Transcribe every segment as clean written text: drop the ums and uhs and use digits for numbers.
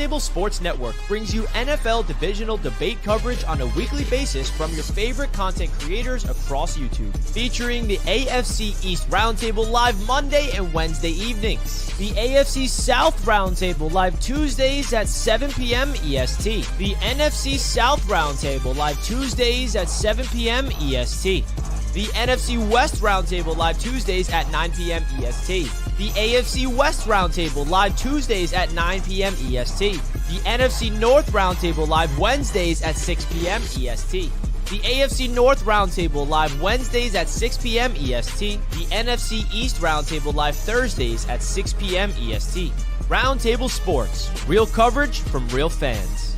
Roundtable Sports Network brings you NFL divisional debate coverage on a weekly basis from your favorite content creators across YouTube. Featuring the AFC East Roundtable live Monday and Wednesday evenings. The AFC South Roundtable live Tuesdays at 7 p.m. EST. The NFC South Roundtable live Tuesdays at 7 p.m. EST. The NFC West Roundtable live Tuesdays at 9 p.m. EST. The AFC West Roundtable live Tuesdays at 9 p.m. EST. The NFC North Roundtable live Wednesdays at 6 p.m. EST. The AFC North Roundtable live Wednesdays at 6 p.m. EST. The NFC East Roundtable live Thursdays at 6 p.m. EST. Roundtable Sports. Real coverage from real fans.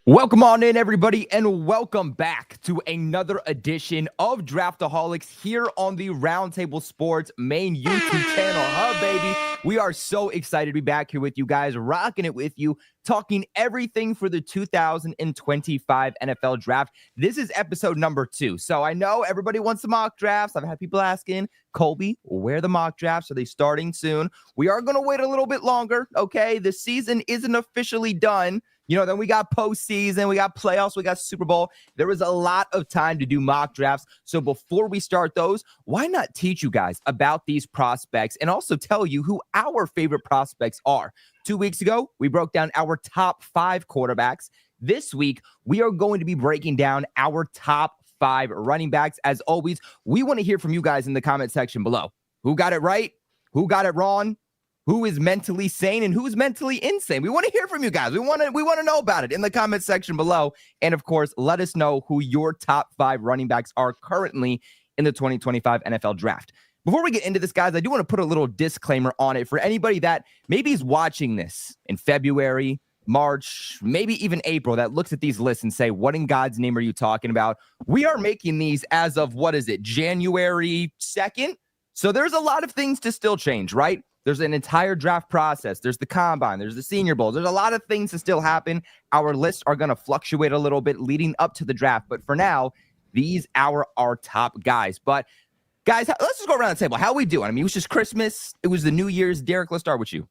Welcome on in, everybody, and welcome back to another edition of Draftaholics here on the Roundtable Sports main YouTube channel. Baby? We are so excited to be back here with you guys, rocking it with you, talking everything for the 2025 NFL Draft. This is episode number 2. So I know everybody wants the mock drafts. I've had people asking, Colby, where are the mock drafts? Are they starting soon? We are going to wait a little bit longer, okay? The season isn't officially done. You know, then we got postseason, we got playoffs, we got Super Bowl. There was a lot of time to do mock drafts. So before we start those, why not teach you guys about these prospects and also tell you who our favorite prospects are? 2 weeks ago, we broke down our top 5 quarterbacks. This week, we are going to be breaking down our top 5 running backs. As always, we want to hear from you guys in the comment section below. Who got it right? Who got it wrong? Who is mentally sane and who is mentally insane? We want to hear from you guys. We want to know about it in the comment section below. And of course, let us know who your top 5 running backs are currently in the 2025 NFL Draft. Before we get into this, guys, I do want to put a little disclaimer on it for anybody that maybe is watching this in February, March, maybe even April, that looks at these lists and say, what in God's name are you talking about? We are making these as of, January 2nd? So there's a lot of things to still change, right? There's an entire draft process. There's the combine. There's the Senior Bowl. There's a lot of things to still happen. Our lists are going to fluctuate a little bit leading up to the draft. But for now, these are our top guys. But guys, let's just go around the table. How are we doing? I mean, it was just Christmas. It was the New Year's. Derek, let's start with you.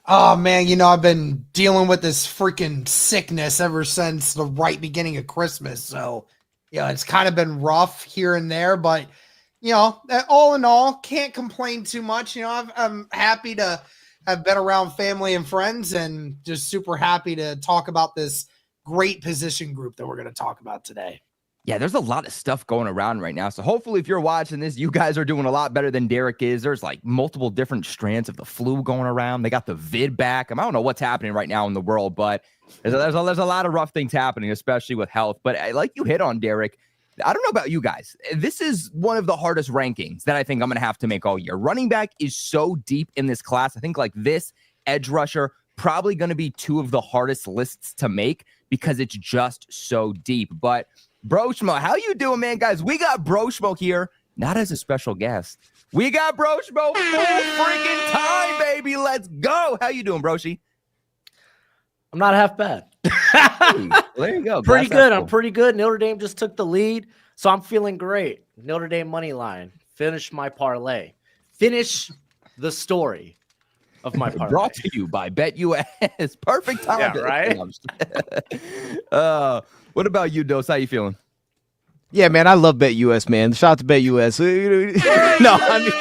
Oh, man, you know, I've been dealing with this freaking sickness ever since the right beginning of Christmas. So, yeah, it's kind of been rough here and there, but you know, all in all, can't complain too much. You know, I'm happy to have been around family and friends and just super happy to talk about this great position group that we're going to talk about today. Yeah, there's a lot of stuff going around right now. So hopefully if you're watching this, you guys are doing a lot better than Derek is. There's like multiple different strands of the flu going around. They got the vid back. I don't know what's happening right now in the world, but there's a lot of rough things happening, especially with health. But like you hit on, Derek, I don't know about you guys. This is one of the hardest rankings that I think I'm going to have to make all year. Running back is so deep in this class. I think like this, edge rusher, probably going to be 2 of the hardest lists to make because it's just so deep. But Broshmo, how you doing, man? Guys, we got Broshmo here, not as a special guest. We got Broshmo full freaking time, baby. Let's go. How you doing, Broshi? I'm not half bad. Hey, well, there you go. Pretty That's good. cool. I'm pretty good. Notre Dame just took the lead, so I'm feeling great. Notre Dame money line. Finish my parlay. Finish the story of my parlay. Brought to you by BetUS. Perfect time. Yeah, right? What about you, Dose? How you feeling? Yeah, man, I love BetUS, man. Shout out to BetUS. No, I mean,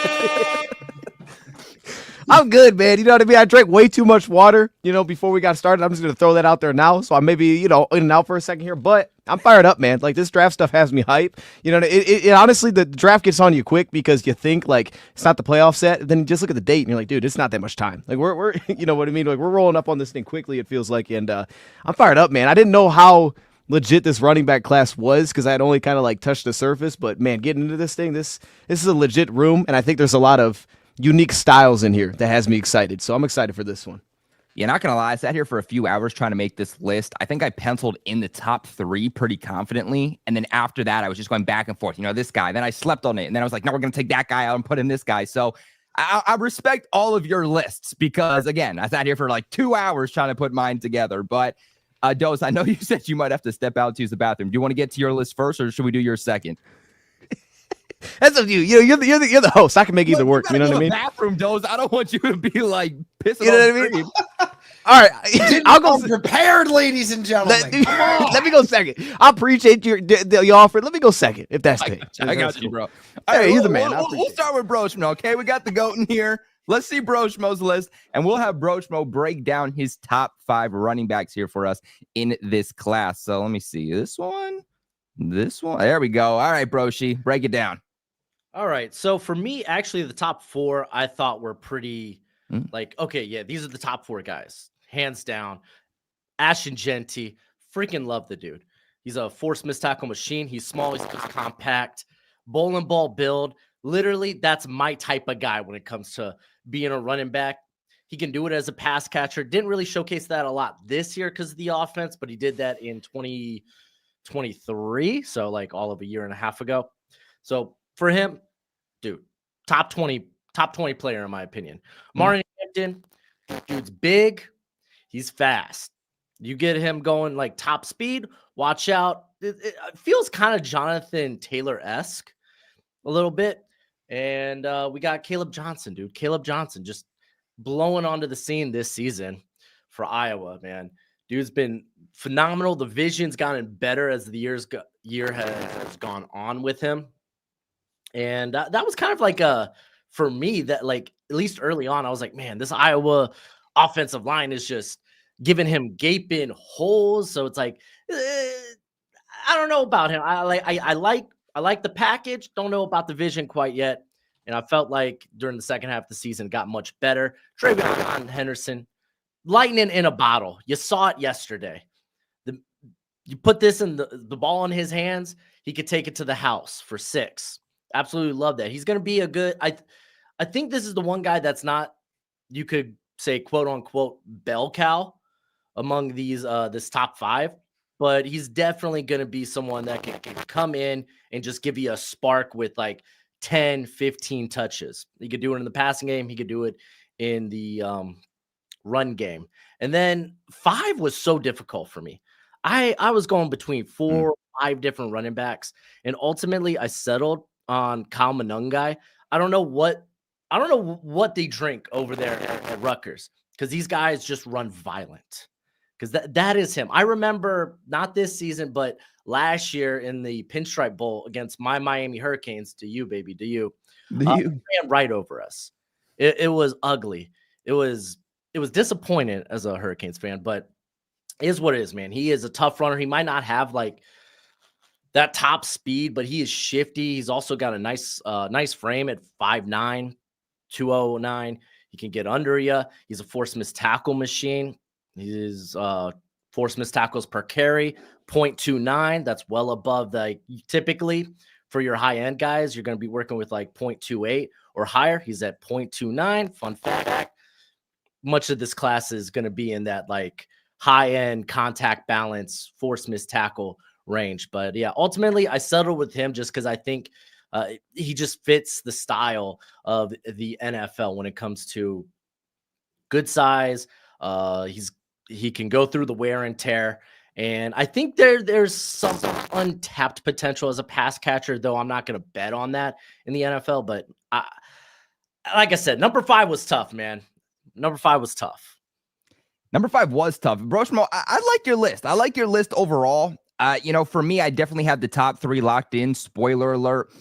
I'm good, man. You know what I mean? I drank way too much water, before we got started. I'm just going to throw that out there now. So I may be, in and out for a second here, but I'm fired up, man. Like, this draft stuff has me hype. It honestly, the draft gets on you quick because you think, like, it's not the playoff set. Then you just look at the date and you're like, dude, it's not that much time. Like, we're you know what I mean? Like, we're rolling up on this thing quickly, it feels like. And I'm fired up, man. I didn't know how legit this running back class was because I had only kind of, like, touched the surface. But, man, getting into this thing, this is a legit room. And I think there's a lot of unique styles in here that has me excited. So I'm excited for this one. Yeah, not going to lie. I sat here for a few hours trying to make this list. I think I penciled in the top 3 pretty confidently. And then after that, I was just going back and forth. This guy. Then I slept on it. And then I was like, no, we're going to take that guy out and put in this guy. So I respect all of your lists because, again, I sat here for like 2 hours trying to put mine together. But Dose, I know you said you might have to step out to use the bathroom. Do you want to get to your list first, or should we do yours second? That's up to you. You're the host. I can make either Look, work. You know what I mean? Bathroom, Dose. I don't want you to be like pissing. You know what I mean? All right, I'll go prepared, ladies and gentlemen. Let me go second. I appreciate your offer. Let me go second, if that's the case. I got you, bro. All Hey, right, you're the man. We'll start with Broshmo, okay? We got the GOAT in here. Let's see Broshmo's list, and we'll have Broshmo break down his top 5 running backs here for us in this class. So let me see. This one. There we go. All right, Broshi, break it down. All right. So for me, actually, the top 4 I thought were pretty okay, yeah, these are the top 4 guys. Hands down. Ashton Genty. Freaking love the dude. He's a force missed tackle machine. He's small. He's compact. Bowling ball build. Literally, that's my type of guy when it comes to being a running back. He can do it as a pass catcher. Didn't really showcase that a lot this year because of the offense, but he did that in 2023. So like all of a year and a half ago. So for him, dude, top 20 player in my opinion. Martin Hampton, dude's big. He's fast. You get him going like top speed, watch out. It feels kind of Jonathan Taylor-esque a little bit. And we got Caleb Johnson, dude. Caleb Johnson just blowing onto the scene this season for Iowa, man. Dude's been phenomenal. The vision's gotten better as the year has gone on with him. And that was kind of like for me, that like at least early on, I was like, man, this Iowa offensive line is just giving him gaping holes. So it's like, I don't know about him. I like the package. Don't know about the vision quite yet. And I felt like during the second half of the season, it got much better. TreVeyon Henderson, lightning in a bottle. You saw it yesterday. You put this in the ball in his hands, he could take it to the house for 6. Absolutely love that. He's going to be a good. I think this is the one guy that's not, you could say, quote unquote, bell cow among these this top 5. But he's definitely going to be someone that can come in and just give you a spark with like 10, 15 touches. He could do it in the passing game. He could do it in the run game. And then 5 was so difficult for me. I was going between 4 or 5 different running backs. And ultimately, I settled on Kyle Monungai. I don't know what they drink over there at Rutgers, because these guys just run violent. Because that is him. I remember not this season, but last year in the Pinstripe Bowl against my Miami Hurricanes. To you, baby, to you. Ran right over us. It was ugly. It was disappointing as a Hurricanes fan, but it is what it is, man. He is a tough runner. He might not have like that top speed, but he is shifty. He's also got a nice frame at 5'9", 209. He can get under you. He's a force missed tackle machine. His force missed tackles per carry, 0.29. That's well above typically for your high end guys, you're going to be working with like 0.28 or higher. He's at 0.29. Fun fact, much of this class is going to be in that like high end contact balance, force missed tackle range. But yeah, ultimately I settled with him just because I think he just fits the style of the NFL when it comes to good size. He can go through the wear and tear. And I think there's some untapped potential as a pass catcher, though I'm not going to bet on that in the NFL. But like I said, number 5 was tough, man. Number 5 was tough. Number 5 was tough. Broshmo, I like your list. I like your list overall. For me, I definitely have the top 3 locked in. Spoiler alert.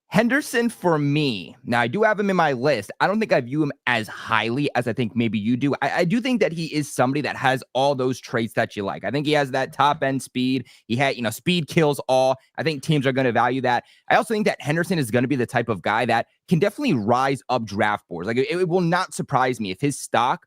Henderson for me. Now, I do have him in my list. I don't think I view him as highly as I think maybe you do. I do think that he is somebody that has all those traits that you like. I think he has that top end speed. He had, speed kills all. I think teams are going to value that. I also think that Henderson is going to be the type of guy that can definitely rise up draft boards. Like it will not surprise me if his stock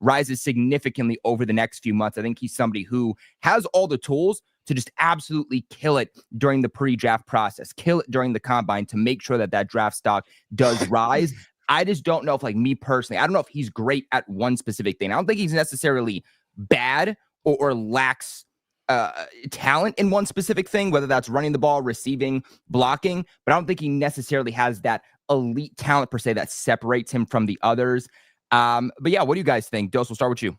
rises significantly over the next few months. I think he's somebody who has all the tools to just absolutely kill it during the pre-draft process, kill it during the combine to make sure that draft stock does rise. I just don't know if, like me personally, I don't know if he's great at one specific thing. I don't think he's necessarily bad or lacks talent in one specific thing, whether that's running the ball, receiving, blocking, but I don't think he necessarily has that elite talent per se that separates him from the others. But yeah, what do you guys think? Dose, we'll start with you.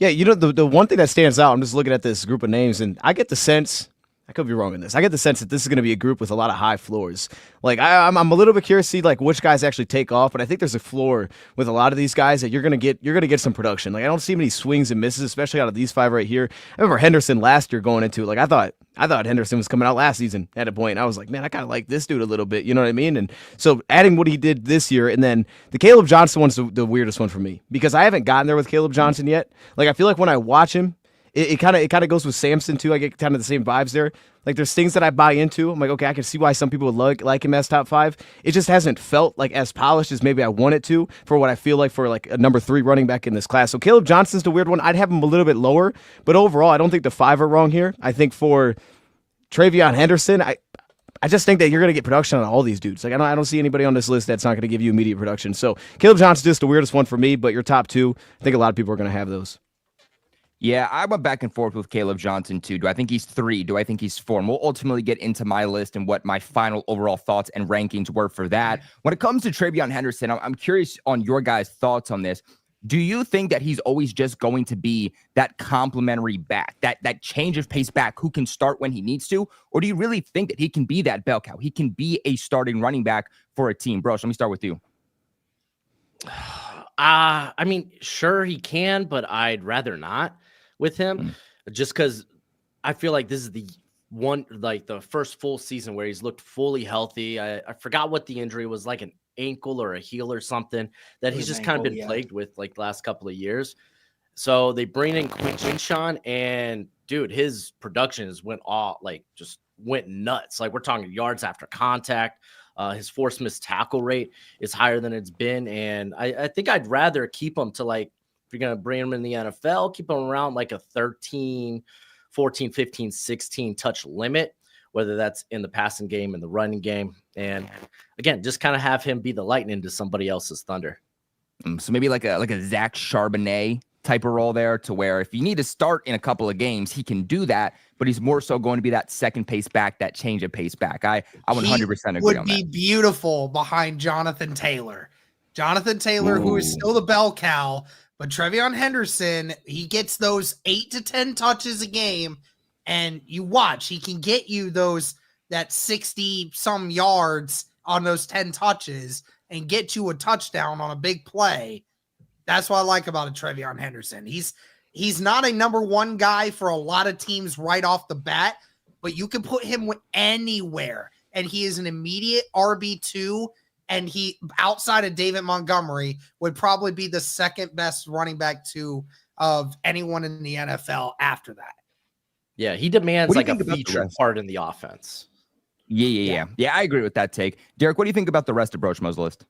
Yeah, you know, the one thing that stands out, I'm just looking at this group of names, and I get the sense, I could be wrong in this. I get the sense that this is going to be a group with a lot of high floors. Like I'm a little bit curious to see like which guys actually take off, but I think there's a floor with a lot of these guys that you're gonna get some production. Like I don't see many swings and misses, especially out of these 5 right here. I remember Henderson last year going into it. Like I thought Henderson was coming out last season at a point. I was like, man, I kind of like this dude a little bit. You know what I mean? And so adding what he did this year, and then the Caleb Johnson one's the weirdest one for me because I haven't gotten there with Caleb Johnson yet. Like I feel like when I watch him, it kind of goes with Samson too. I get kind of the same vibes there. Like there's things that I buy into. I'm like, okay, I can see why some people would like him as top 5. It just hasn't felt like as polished as maybe I want it to for what I feel like for like a number 3 running back in this class. So Caleb Johnson's the weird one. I'd have him a little bit lower, but overall, I don't think the 5 are wrong here. I think for Travion Henderson, I just think that you're going to get production on all these dudes. Like I don't see anybody on this list that's not going to give you immediate production. So Caleb Johnson's just the weirdest one for me, but your top 2, I think a lot of people are going to have those. Yeah, I went back and forth with Caleb Johnson too. Do I think he's 3? Do I think he's 4? And we'll ultimately get into my list and what my final overall thoughts and rankings were for that. When it comes to Travion Henderson, I'm curious on your guys' thoughts on this. Do you think that he's always just going to be that complimentary back, that change of pace back who can start when he needs to? Or do you really think that he can be that bell cow? He can be a starting running back for a team? Bro, let me start with you. I mean, sure he can, but I'd rather not with him just because I feel like this is the one, like the first full season where he's looked fully healthy. I forgot what the injury was, like an ankle or a heel or something that he's just kind of been plagued with like the last couple of years. So they bring in Quinshawn, and dude, his production went nuts. Like we're talking yards after contact. His forced missed tackle rate is higher than it's been. And I think I'd rather keep him to like, if you're going to bring him in the NFL, keep him around like a 13, 14, 15, 16 touch limit, whether that's in the passing game and the running game. And again, just kind of have him be the lightning to somebody else's thunder. So maybe like a Zach Charbonnet type of role there, to where if you need to start in a couple of games, he can do that, but he's more so going to be that second pace back, that change of pace back. I 100% agree on that. Would be beautiful behind Jonathan Taylor. Who is still the bell cow, but Travion Henderson, he gets those 8 to 10 touches a game, and you watch, he can get you that 60 some yards on those 10 touches and get you a touchdown on a big play. That's what I like about a Travion Henderson. He's not a number 1 guy for a lot of teams right off the bat, but you can put him anywhere, and he is an immediate RB2. And he, outside of David Montgomery, would probably be the second best running back 2 of anyone in the NFL after that. Yeah, he demands like a feature part in the offense. Yeah, I agree with that take. Derek, what do you think about the rest of Broshmo's list?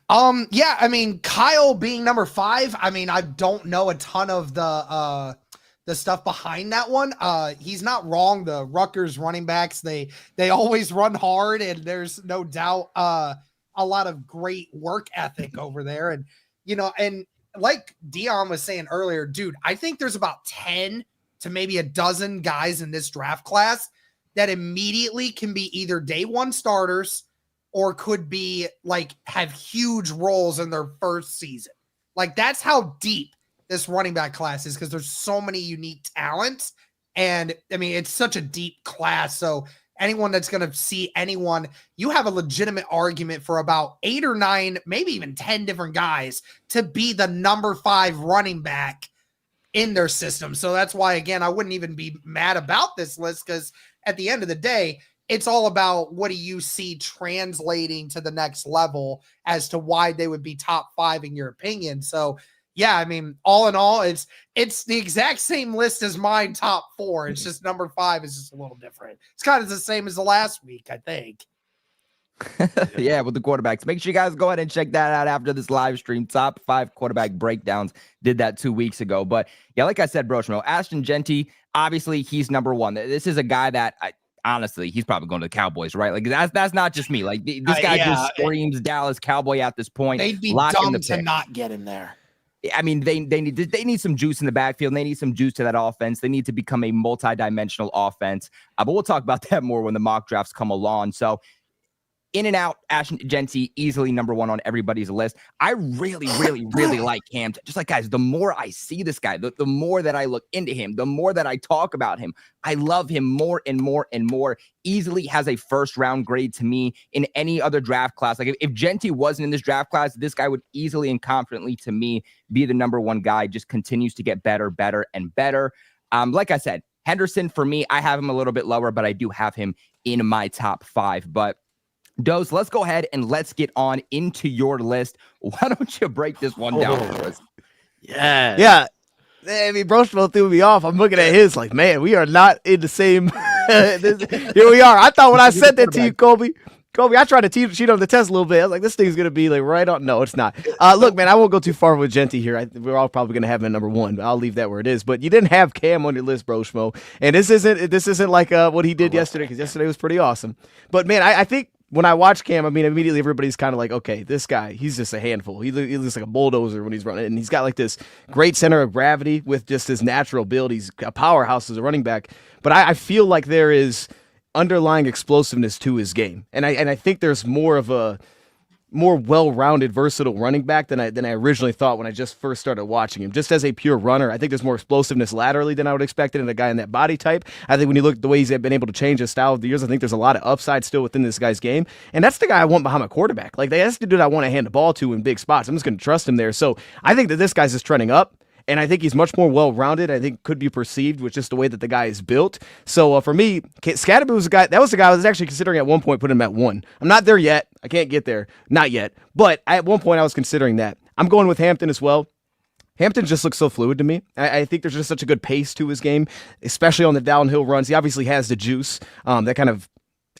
Yeah, I mean, Kyle being number 5, I mean, I don't know a ton of the stuff behind that one. He's not wrong. The Rutgers running backs, they always run hard, and there's no doubt a lot of great work ethic over there. And, you know, and like Dion was saying earlier, dude, I think there's about 10 to maybe a dozen guys in this draft class that immediately can be either day 1 starters or could be like have huge roles in their first season. Like that's how deep this running back class is, because there's so many unique talents. And I mean, it's such a deep class. So anyone that's going to see anyone, you have a legitimate argument for about 8 or 9, maybe even 10 different guys to be the number 5 running back in their system. So that's why, again, I wouldn't even be mad about this list, because at the end of the day, it's all about what do you see translating to the next level as to why they would be top 5 in your opinion. So yeah, I mean, all in all, it's the exact same list as mine top 4. It's just number 5 is just a little different. It's kind of the same as the last week, I think. Yeah, with the quarterbacks. Make sure you guys go ahead and check that out after this live stream. Top 5 quarterback breakdowns. Did that 2 weeks ago. But yeah, like I said, Broshmo, Ashton Genty, obviously he's number 1. This is a guy that honestly, he's probably going to the Cowboys, right? Like that's not just me. Like this guy just screams Dallas Cowboy at this point. They'd be dumb to not get him there. I mean, they need some juice in the backfield. And they need some juice to that offense. They need to become a multi-dimensional offense. But we'll talk about that more when the mock drafts come along. So in and out, Ashton Genty, easily number one on everybody's list. I really, really, really like Cam. Just like, guys, the more I see this guy, the more that I look into him, the more that I talk about him, I love him more and more and more. Easily has a first round grade to me in any other draft class. Like if Genty wasn't in this draft class, this guy would easily and confidently to me be the number one guy. Just continues to get better, better, and better. Like I said, Henderson, for me, I have him a little bit lower, but I do have him in my top 5. But Dose, let's go ahead and let's get on into your list. Why don't you break this one down for us? Yeah. I mean, Broshmo threw me off. I'm looking at his like, man, we are not in the same. Here we are. I thought when I said that to you, Colby, I tried to cheat on the test a little bit. I was like, this thing's going to be like right on. No, it's not. Look, man, I won't go too far with Genty here. We're all probably going to have him at number 1. But I'll leave that where it is. But you didn't have Cam on your list, Broshmo. And this isn't like what he did yesterday, because yesterday was pretty awesome. But, man, I think when I watch Cam, I mean, immediately everybody's kind of like, okay, this guy, he's just a handful. He looks like a bulldozer when he's running. And he's got like this great center of gravity with just his natural build. He's a powerhouse as a running back. But I feel like there is underlying explosiveness to his game. And I think there's more of a more well-rounded, versatile running back than I originally thought when I just first started watching him. Just as a pure runner, I think there's more explosiveness laterally than I would expect in a guy in that body type. I think when you look at the way he's been able to change his style over the years, I think there's a lot of upside still within this guy's game. And that's the guy I want behind my quarterback. Like, that's the dude I want to hand the ball to in big spots. I'm just going to trust him there. So I think that this guy's just trending up. And I think he's much more well-rounded. I think could be perceived with just the way that the guy is built. So for me, Scadaboo was the guy I was actually considering at one point putting him at 1. I'm not there yet. I can't get there. Not yet. But at one point I was considering that. I'm going with Hampton as well. Hampton just looks so fluid to me. I think there's just such a good pace to his game, especially on the downhill runs. He obviously has the juice that kind of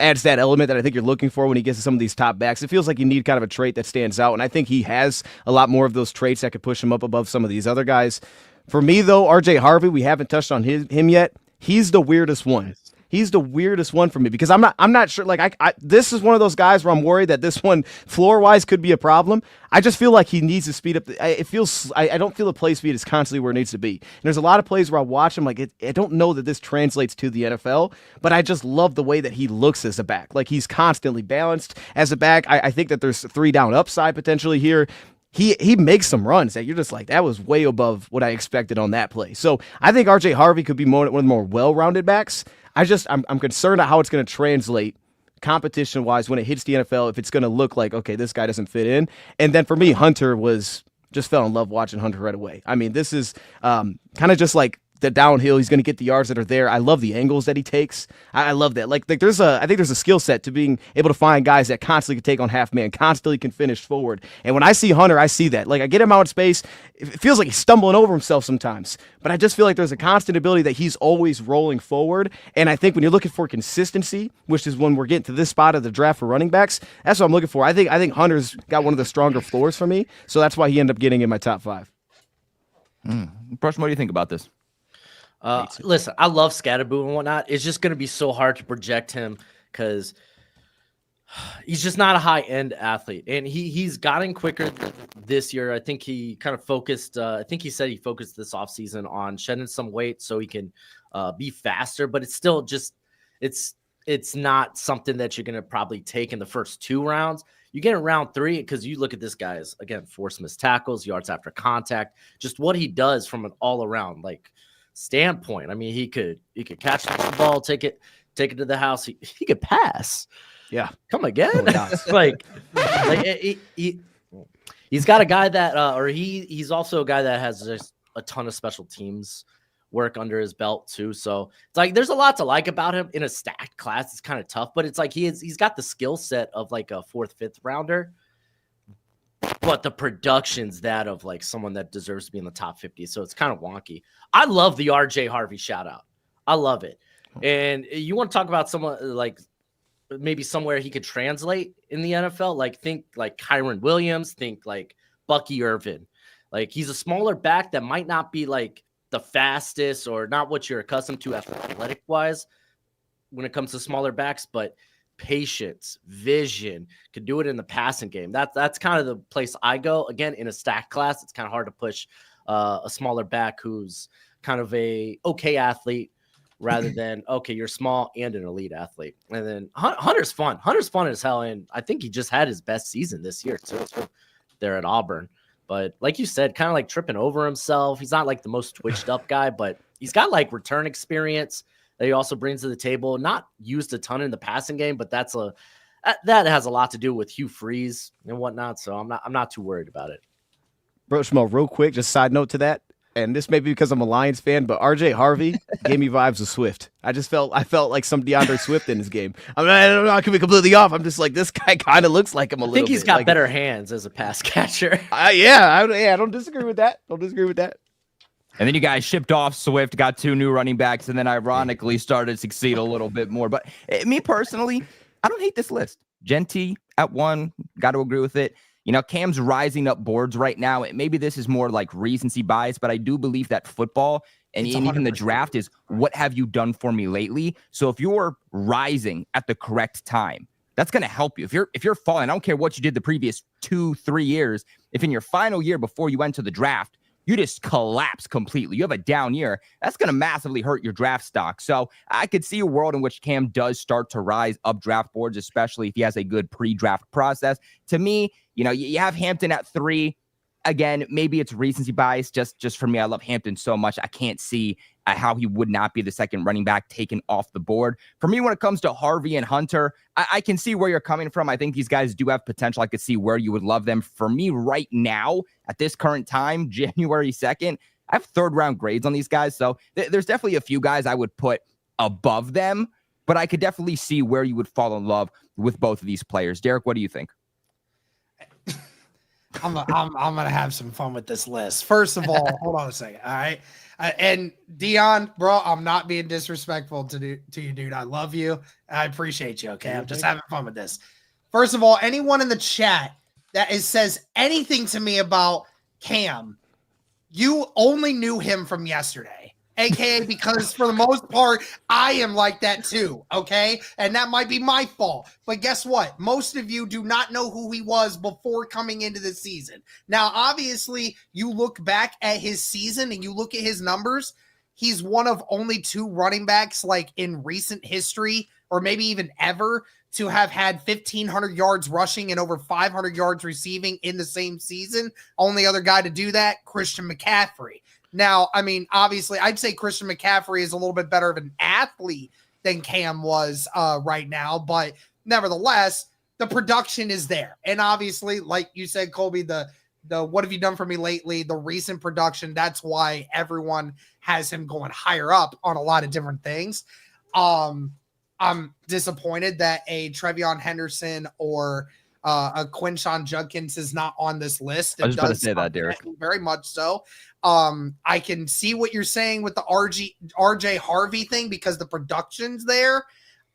adds that element that I think you're looking for when he gets to some of these top backs. It feels like you need kind of a trait that stands out, and I think he has a lot more of those traits that could push him up above some of these other guys. For me, though, RJ Harvey, we haven't touched on him yet. He's the weirdest one. He's the weirdest one for me because I'm not sure. Like this is one of those guys where I'm worried that this one floor wise could be a problem. I just feel like he needs to speed up. I don't feel the play speed is constantly where it needs to be. And there's a lot of plays where I watch him like I don't know that this translates to the NFL, but I just love the way that he looks as a back. Like he's constantly balanced as a back. I think that there's 3 down upside potentially here. He makes some runs that you're just like, that was way above what I expected on that play. So I think RJ Harvey could be one of the more well-rounded backs. I'm concerned about how it's going to translate competition-wise when it hits the NFL, if it's going to look like, okay, this guy doesn't fit in. And then for me, Hunter just fell in love watching Hunter right away. I mean, this is kind of just like the downhill. He's going to get the yards that are there. I love the angles that he takes. I love that. Like I think there's a skill set to being able to find guys that constantly can take on half man, constantly can finish forward. And when I see Hunter, I see that. Like I get him out in space. It feels like he's stumbling over himself sometimes, but I just feel like there's a constant ability that he's always rolling forward. And I think when you're looking for consistency, which is when we're getting to this spot of the draft for running backs, that's what I'm looking for. I think Hunter's got one of the stronger floors for me. So that's why he ended up getting in my top 5. Broshmo, what do you think about this? Listen, I love Scadaboo and whatnot. It's just going to be so hard to project him because he's just not a high-end athlete. And he's gotten quicker this year. I think he kind of focused I think he said he focused this offseason on shedding some weight so he can be faster. But it's still just it's not something that you're going to probably take in the first 2 rounds. You get in round 3 because you look at this guy's, again, forced missed tackles, yards after contact, just what he does from an all-around, like, standpoint. I mean, he could catch the ball, take it to the house. He could pass. Yeah, come again. He's got a guy that, he's also a guy that has just a ton of special teams work under his belt too. So it's like there's a lot to like about him in a stacked class. It's kind of tough, but it's like he's got the skill set of like a 4th, 5th rounder. But the production's that of like someone that deserves to be in the top 50. So it's kind of wonky. I love the RJ Harvey shout out. I love it. And you want to talk about someone like maybe somewhere he could translate in the NFL? Like think like Kyron Williams, think like Bucky Irvin. Like he's a smaller back that might not be like the fastest or not what you're accustomed to athletic wise when it comes to smaller backs, but patience, vision, could do it in the passing game. That's kind of the place I go. Again, in a stacked class, it's kind of hard to push a smaller back who's kind of a okay athlete, rather than, okay, you're small and an elite athlete. And then Hunter's fun. Hunter's fun as hell. And I think he just had his best season this year too, there at Auburn. But like you said, kind of like tripping over himself. He's not like the most twitched up guy, but he's got like return experience that he also brings to the table. Not used a ton in the passing game, but that has a lot to do with Hugh Freeze and whatnot. So I'm not too worried about it. Broshmo, real quick, just side note to that. And this may be because I'm a Lions fan, but RJ Harvey gave me vibes of Swift. I felt like some DeAndre Swift in his game. I don't know, I could be completely off. I'm just like, this guy kind of looks like him a little bit. I think he's got like, better hands as a pass catcher. I don't disagree with that. And then you guys shipped off Swift, got 2 new running backs, and then ironically started to succeed a little bit more. But me personally, I don't hate this list. Genty at 1, got to agree with it. You know, Cam's rising up boards right now. Maybe this is more like recency bias, but I do believe that football and even the draft is what have you done for me lately? So if you're rising at the correct time, that's going to help you. If you're falling, I don't care what you did the previous 2-3 years. If in your final year before you went to the draft, you just collapse completely, you have a down year, that's going to massively hurt your draft stock. So I could see a world in which Cam does start to rise up draft boards, especially if he has a good pre-draft process. To me, you know, you have Hampton at 3. Again, maybe it's recency bias. Just for me, I love Hampton so much. I can't see how he would not be the second running back taken off the board. For me, when it comes to Harvey and Hunter, I can see where you're coming from. I think these guys do have potential. I could see where you would love them. For me right now, at this current time, January 2nd, I have 3rd-round grades on these guys. So there's definitely a few guys I would put above them, but I could definitely see where you would fall in love with both of these players. Derek, what do you think? I'm gonna have some fun with this list. First of all, hold on a second. All right. And Dion, bro, I'm not being disrespectful to you, dude. I love you. I appreciate you. Okay. I'm just having fun with this. First of all, anyone in the chat that says anything to me about Cam, you only knew him from yesterday. AKA because for the most part, I am like that too, okay? And that might be my fault. But guess what? Most of you do not know who he was before coming into the season. Now, obviously, you look back at his season and you look at his numbers, he's one of only 2 running backs like in recent history or maybe even ever to have had 1,500 yards rushing and over 500 yards receiving in the same season. Only other guy to do that, Christian McCaffrey. Now, I mean, obviously, I'd say Christian McCaffrey is a little bit better of an athlete than Cam was right now. But nevertheless, the production is there. And obviously, like you said, Colby, the what have you done for me lately, the recent production, that's why everyone has him going higher up on a lot of different things. I'm disappointed that a Trevion Henderson or a Quinshon Judkins is not on this list. I was about to say that, Derek. Very much so. I can see what you're saying with the RJ Harvey thing because the production's there.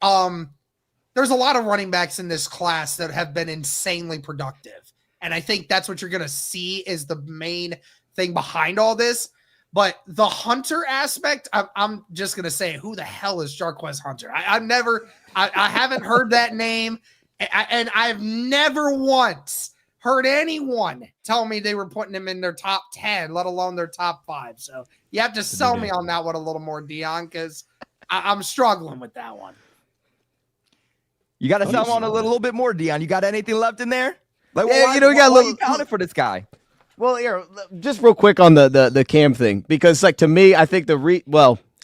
There's a lot of running backs in this class that have been insanely productive. And I think that's what you're going to see is the main thing behind all this. But the Hunter aspect, I'm just going to say, who the hell is Jarquez Hunter? I haven't heard that name. And I've never once heard anyone tell me they were putting him in their top 10, let alone their top 5. So you have to sell me on that one a little more, Dion, because I'm struggling with that one. You got to sell him on a little bit more, Dion. You got anything left in there? Like, yeah, we got a little counted for this guy. Well, here, just real quick on the Cam thing, because like to me, I think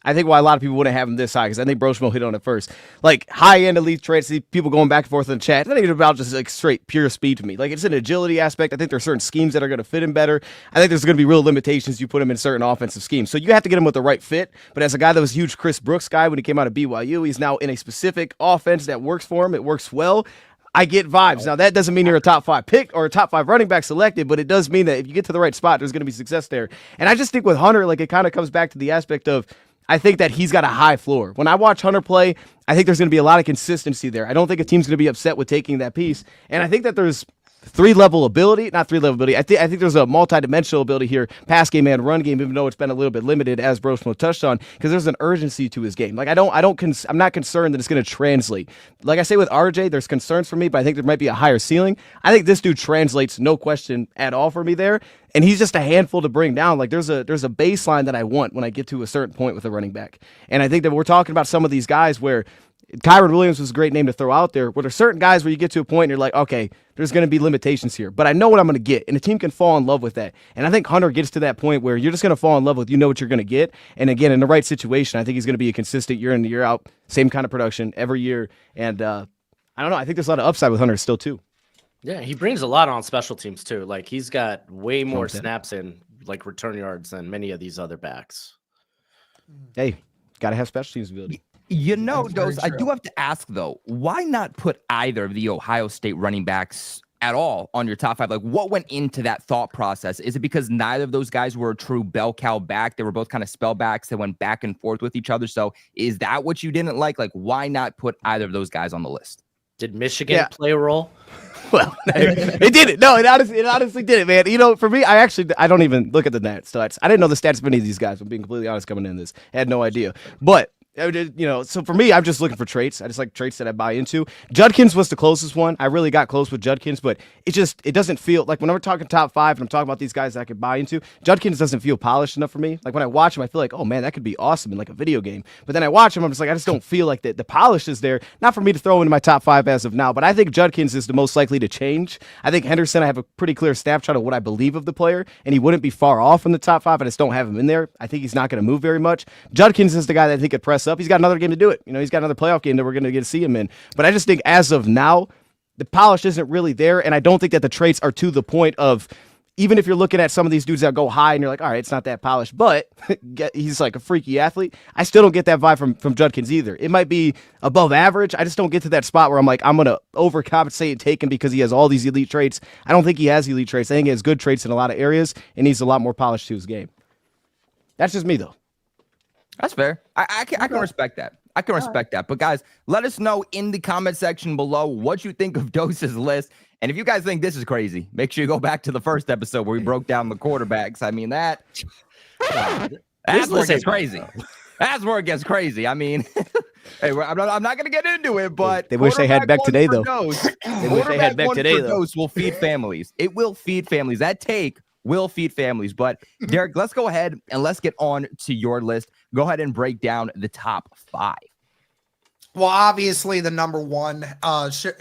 I think why a lot of people wouldn't have him this high, because I think Broshmo hit on it first. Like, high-end elite traits, see people going back and forth in the chat. I think it's about just, like, straight pure speed to me. Like, it's an agility aspect. I think there are certain schemes that are going to fit him better. I think there's going to be real limitations you put him in certain offensive schemes. So you have to get him with the right fit. But as a guy that was a huge Chris Brooks guy when he came out of BYU, he's now in a specific offense that works for him. It works well. I get vibes. Now, that doesn't mean you're a top 5 pick or a top 5 running back selected, but it does mean that if you get to the right spot, there's going to be success there. And I just think with Hunter, like, it kind of comes back to the aspect of I think that he's got a high floor. When I watch Hunter play, I think there's going to be a lot of consistency there. I don't think a team's going to be upset with taking that piece. And I think that there's three-level ability. Not three-level ability. I think there's a multi-dimensional ability here, pass game and run game, even though it's been a little bit limited, as Broshmo touched on, because there's an urgency to his game. Like I'm not concerned that it's going to translate. Like I say with RJ, there's concerns for me, but I think there might be a higher ceiling. I think this dude translates, no question at all for me there. And he's just a handful to bring down. Like there's a baseline that I want when I get to a certain point with a running back. And I think that we're talking about some of these guys where Kyron Williams was a great name to throw out there, where there's certain guys where you get to a point and you're like, okay, there's going to be limitations here, but I know what I'm going to get, and the team can fall in love with that. And I think Hunter gets to that point where you're just going to fall in love with, you know what you're going to get. And again, in the right situation, I think he's going to be a consistent year in, year out, same kind of production every year. And I don't know, I think there's a lot of upside with Hunter still too. Yeah, he brings a lot on special teams too. Like he's got way more snaps in like return yards than many of these other backs. Hey, got to have special teams ability. You know, Dose, I do have to ask, though, why not put either of the Ohio State running backs at all on your top 5? Like, what went into that thought process? Is it because neither of those guys were a true bell cow back? They were both kind of spellbacks that went back and forth with each other. So is that what you didn't like? Like, why not put either of those guys on the list? Did Michigan play a role? Well, it didn't. No, it honestly didn't, man. You know, for me, I don't even look at the stats. I didn't know the stats of any of these guys. I'm being completely honest coming in this. I had no idea. But you know, so for me, I'm just looking for traits. I just like traits that I buy into. Judkins was the closest one. I really got close with Judkins, but it doesn't feel like when we're talking top 5 and I'm talking about these guys that I could buy into, Judkins doesn't feel polished enough for me. Like when I watch him, I feel like, oh man, that could be awesome in like a video game. But then I watch him, I'm just like, I just don't feel like the polish is there. Not for me to throw into my top 5 as of now, but I think Judkins is the most likely to change. I think Henderson, I have a pretty clear snapshot of what I believe of the player, and he wouldn't be far off from the top 5. I just don't have him in there. I think he's not going to move very much. Judkins is the guy that I think could press up. He's got another game to do it. You know, he's got another playoff game that we're going to get to see him in. But I just think as of now, the polish isn't really there, and I don't think that the traits are to the point of, even if you're looking at some of these dudes that go high and you're like, all right, it's not that polished, but he's like a freaky athlete. I still don't get that vibe from Judkins either. It might be above average. I just don't get to that spot where I'm like, I'm going to overcompensate and take him because he has all these elite traits. I don't think he has elite traits. I think he has good traits in a lot of areas and needs a lot more polish to his game. That's just me, though. That's fair. I can respect that. I can respect that. But guys, let us know in the comment section below what you think of Dose's list. And if you guys think this is crazy, make sure you go back to the first episode where we broke down the quarterbacks. I mean, that's where it gets crazy. That's where it gets crazy. I mean, hey, I'm not going to get into it, but they wish they had Beck today, though. They wish they had Beck today, though. Dose will feed families. It will feed families. That take will feed families. But Derek, let's go ahead and let's get on to your list. Go ahead and break down the top 5. Well, obviously the number 1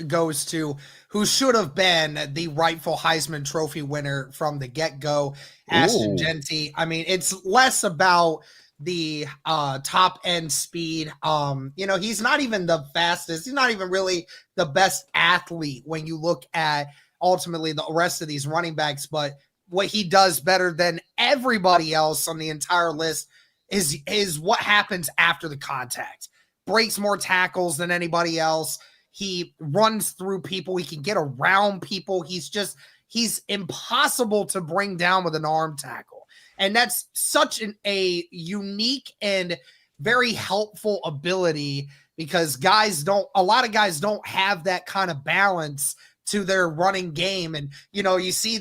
goes to who should have been the rightful Heisman Trophy winner from the get-go, Ashton Jeanty. I mean, it's less about the top end speed. You know, he's not even the fastest. He's not even really the best athlete when you look at ultimately the rest of these running backs. But what he does better than everybody else on the entire list is what happens after the contact. Breaks more tackles than anybody else. He runs through people. He can get around people. He's impossible to bring down with an arm tackle. And that's such a unique and very helpful ability because a lot of guys don't have that kind of balance to their running game. And, you know, you see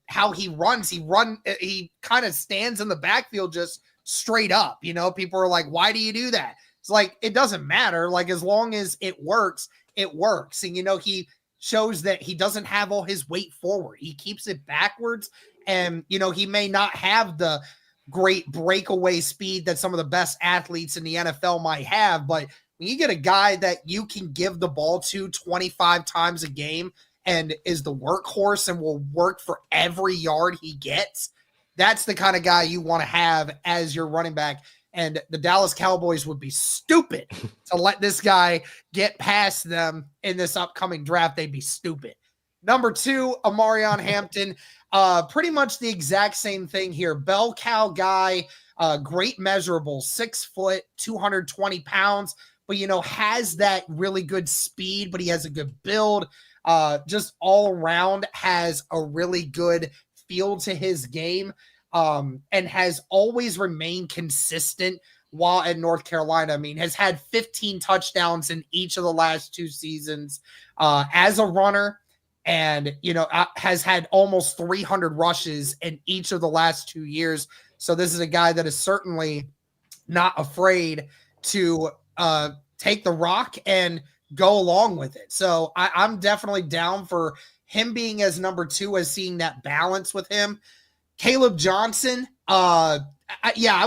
how he runs. He kind of stands in the backfield just straight up. You know, people are like, why do you do that? It's like, it doesn't matter. Like, as long as it works, it works. And, you know, he shows that he doesn't have all his weight forward. He keeps it backwards. And, you know, he may not have the great breakaway speed that some of the best athletes in the NFL might have. But when you get a guy that you can give the ball to 25 times a game and is the workhorse and will work for every yard he gets, that's the kind of guy you want to have as your running back. And the Dallas Cowboys would be stupid to let this guy get past them in this upcoming draft. They'd be stupid. Number 2, Amarion Hampton. Pretty much the exact same thing here. Bell cow guy, great measurables, 6 foot, 220 pounds, but, you know, has that really good speed, but he has a good build. Just all around has a really good feel to his game. And has always remained consistent while at North Carolina. I mean, has had 15 touchdowns in each of the last 2 seasons. As a runner, and, has had almost 300 rushes in each of the last 2 years. So this is a guy that is certainly not afraid to take the rock and go along with it. So I'm definitely down for him being as number 2, as seeing that balance with him. Caleb Johnson, I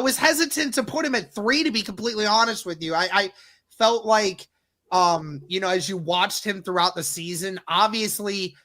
was hesitant to put him at 3, to be completely honest with you. I felt like, as you watched him throughout the season, obviously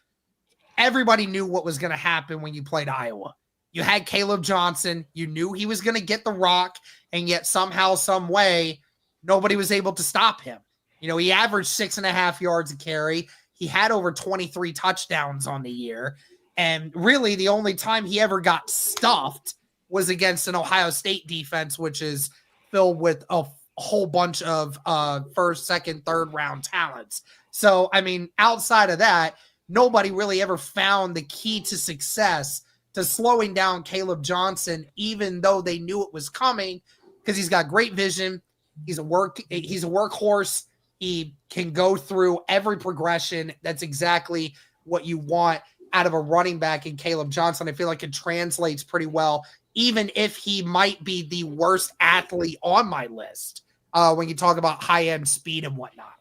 everybody knew what was going to happen when you played Iowa. You had Caleb Johnson, you knew he was going to get the rock, and yet somehow, some way, nobody was able to stop him. He averaged 6.5 yards a carry. He had over 23 touchdowns on the year. And really the only time he ever got stuffed was against an Ohio State defense, which is filled with a whole bunch of first, second, third round talents. So, outside of that, nobody really ever found the key to success to slowing down Caleb Johnson, even though they knew it was coming, because he's got great vision. He's a workhorse. He can go through every progression. That's exactly what you want out of a running back in Caleb Johnson. I feel like it translates pretty well, even if he might be the worst athlete on my list when you talk about high-end speed and whatnot.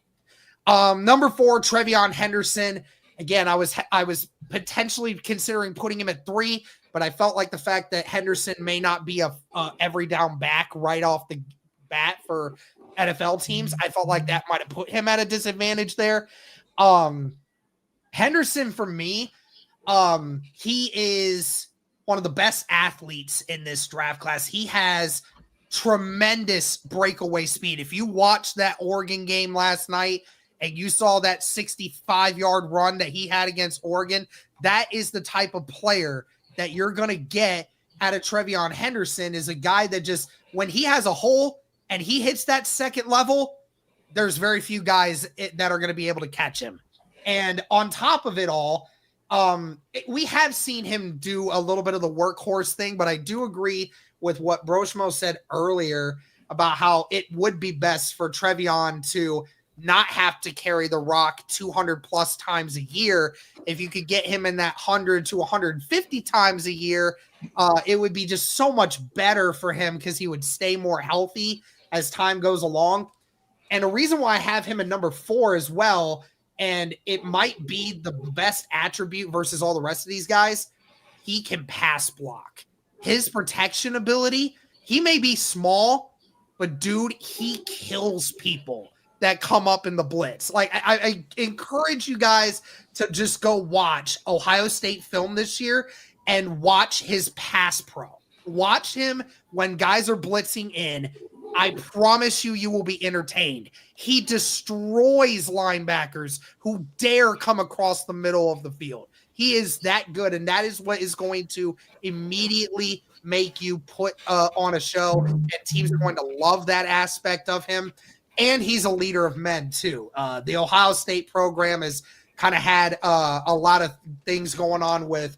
Number 4, Trevion Henderson. Again, I was potentially considering putting him at 3, but I felt like the fact that Henderson may not be a every down back right off the bat for NFL teams, I felt like that might have put him at a disadvantage there. Henderson, for me, he is one of the best athletes in this draft class. He has tremendous breakaway speed. If you watched that Oregon game last night and you saw that 65-yard run that he had against Oregon, that is the type of player that you're going to get out of Trevion Henderson, is a guy that just, when he has a hole and he hits that second level, there's very few guys that are going to be able to catch him. And on top of it all, we have seen him do a little bit of the workhorse thing, but I do agree with what Broshmo said earlier about how it would be best for Trevion to not have to carry the rock 200 plus times a year. If you could get him in that 100 to 150 times a year, it would be just so much better for him, because he would stay more healthy as time goes along. And a reason why I have him at number 4 as well, and it might be the best attribute versus all the rest of these guys, he can pass block. His protection ability, he may be small, but dude, he kills people that come up in the blitz. Like, I encourage you guys to just go watch Ohio State film this year and watch his pass pro. Watch him when guys are blitzing in. I promise you will be entertained. He destroys linebackers who dare come across the middle of the field. He is that good, and that is what is going to immediately make you put on a show, and teams are going to love that aspect of him. And he's a leader of men, too. The Ohio State program has kind of had a lot of things going on with,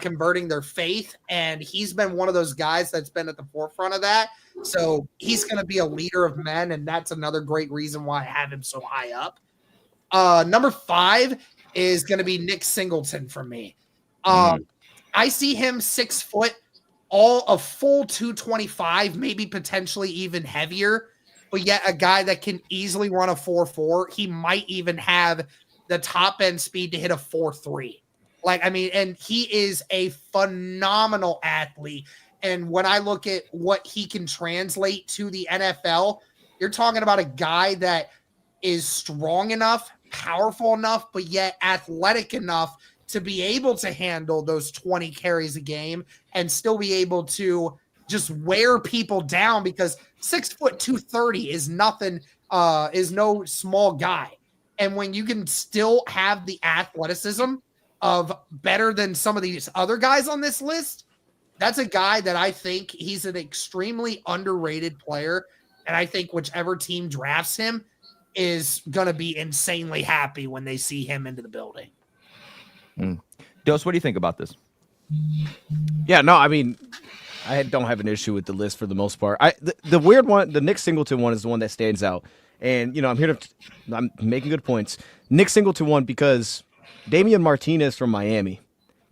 converting their faith, and he's been one of those guys that's been at the forefront of that. So he's going to be a leader of men, and that's another great reason why I have him so high up. Number 5 is going to be Nick Singleton for me. I see him 6 foot, a full 225, maybe potentially even heavier, but yet a guy that can easily run a 4.4. He might even have the top end speed to hit a 4.3. And he is a phenomenal athlete. And when I look at what he can translate to the NFL, you're talking about a guy that is strong enough, powerful enough, but yet athletic enough to be able to handle those 20 carries a game and still be able to just wear people down, because 6 foot 230 is nothing, is no small guy. And when you can still have the athleticism of better than some of these other guys on this list, that's a guy that I think he's an extremely underrated player. And I think whichever team drafts him is going to be insanely happy when they see him into the building. Dose, what do you think about this? Yeah, no, I don't have an issue with the list for the most part. The weird one, the Nick Singleton one, is the one that stands out. And, I'm making good points. Nick Singleton one, because Damian Martinez from Miami.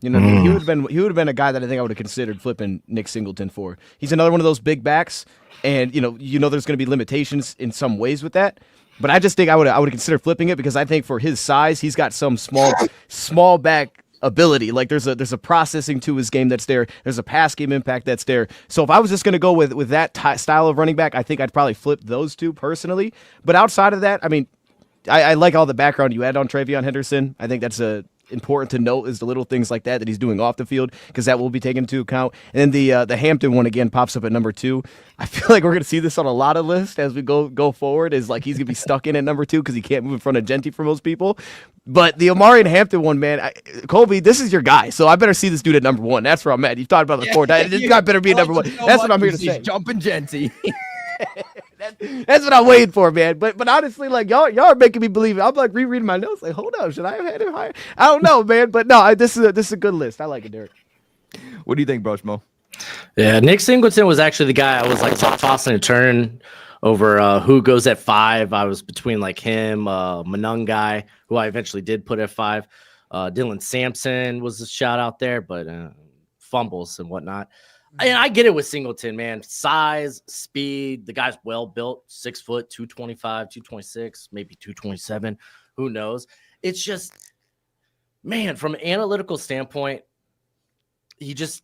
You know what I mean? He would have been a guy that I think I would have considered flipping Nick Singleton for. He's another one of those big backs, and you know there's going to be limitations in some ways with that. But I just think I would consider flipping it because I think for his size, he's got some small back ability. Like there's a processing to his game that's there. There's a pass game impact that's there. So if I was just going to go with that style of running back, I think I'd probably flip those two personally. But outside of that, I mean, I like all the background you had on Travion Henderson. I think that's important to note is the little things like that he's doing off the field because that will be taken into account. And then the Hampton one again pops up at number 2. I feel like we're going to see this on a lot of lists as we go forward. Is like he's going to be stuck in at number 2 because he can't move in front of Genty for most people. But the Amari and Hampton one, man, Colby, this is your guy, so I better see this dude at number 1. That's where I'm at. You've talked about the 4. This guy better be at number 1. That's what I'm here to say. Jumping Genty. That's what I'm waiting for, man. But honestly, like y'all are making me believe it. I'm like rereading my notes, like, hold up, should I have had him higher? I don't know, man. But no, this is a good list. I like it, Derek. What do you think, Broshmo? Yeah, Nick Singleton was actually the guy I was like tossing a turn over who goes at 5. I was between like him, Manung guy, who I eventually did put at 5. Dylan Sampson was a shout out there, but fumbles and whatnot. And I get it with Singleton, man. Size, speed. The guy's well built, 6 foot, 225, 226, maybe 227. Who knows? It's just, man, from an analytical standpoint, he just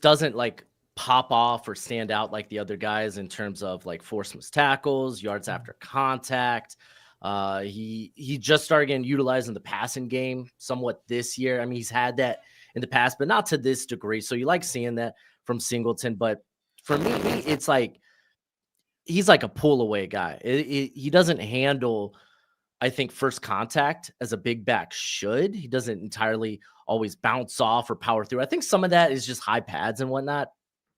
doesn't like pop off or stand out like the other guys in terms of like forced missed tackles, yards after contact. He just started getting utilized in the passing game somewhat this year. I mean, he's had that in the past, but not to this degree. So you like seeing that from Singleton. But for me, it's like he's like a pull away guy. He doesn't handle, I think, first contact as a big back should. He doesn't entirely always bounce off or power through. I think some of that is just high pads and whatnot.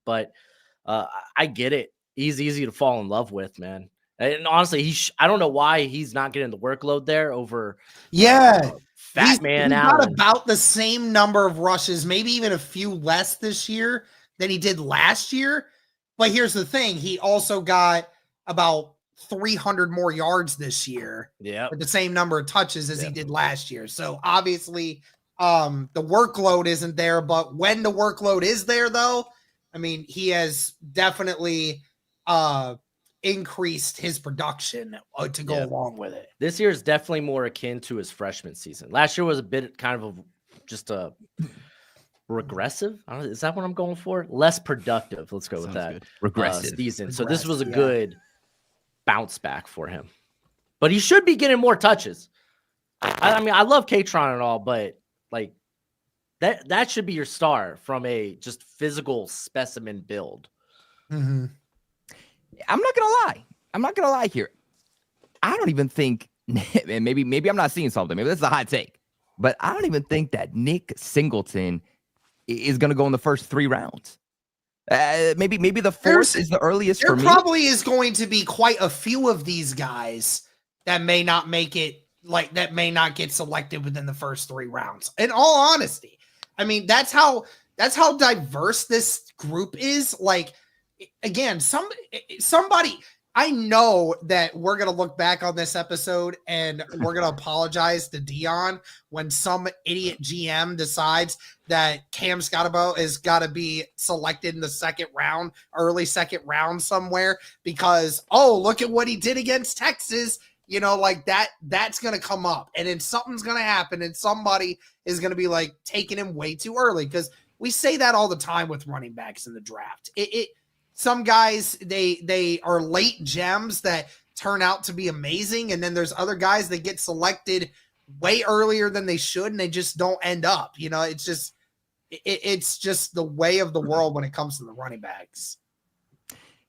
But I get it. He's easy to fall in love with, man. And honestly, I don't know why he's not getting the workload there over. Fat Man he's Allen. got about the same number of rushes, maybe even a few less this year than he did last year. But here's the thing. He also got about 300 more yards this year with the same number of touches as he did last year. So obviously the workload isn't there, but when the workload is there though, I mean, he has definitely increased his production to go along with it. This year is definitely more akin to his freshman season. Last year was a bit kind of just a regressive. I don't know, is that what I'm going for? Less productive. Let's go with that. Good. Regressive season. So this was a good bounce back for him. But he should be getting more touches. I mean, I love Katron and all, but like that should be your star from a just physical specimen build. Mm-hmm. I'm not gonna lie here. I don't even think, and maybe I'm not seeing something. Maybe this is a hot take, but I don't even think that Nick Singleton is gonna go in the first 3 rounds. Maybe the 4th is the earliest for me. There probably is going to be quite a few of these guys that may not make it, like that may not get selected within the first 3 rounds. In all honesty, I mean that's how diverse this group is. Like, again, somebody, I know that we're going to look back on this episode and we're going to apologize to Dion when some idiot GM decides that Cam Scotabo is got to be selected in the 2nd round, early 2nd round somewhere because, oh, look at what he did against Texas. You know, like that's going to come up and then something's going to happen and somebody is going to be like taking him way too early because we say that all the time with running backs in the draft. Some guys, they are late gems that turn out to be amazing. And then there's other guys that get selected way earlier than they should. And they just don't end up, you know, it's just the way of the world when it comes to the running backs.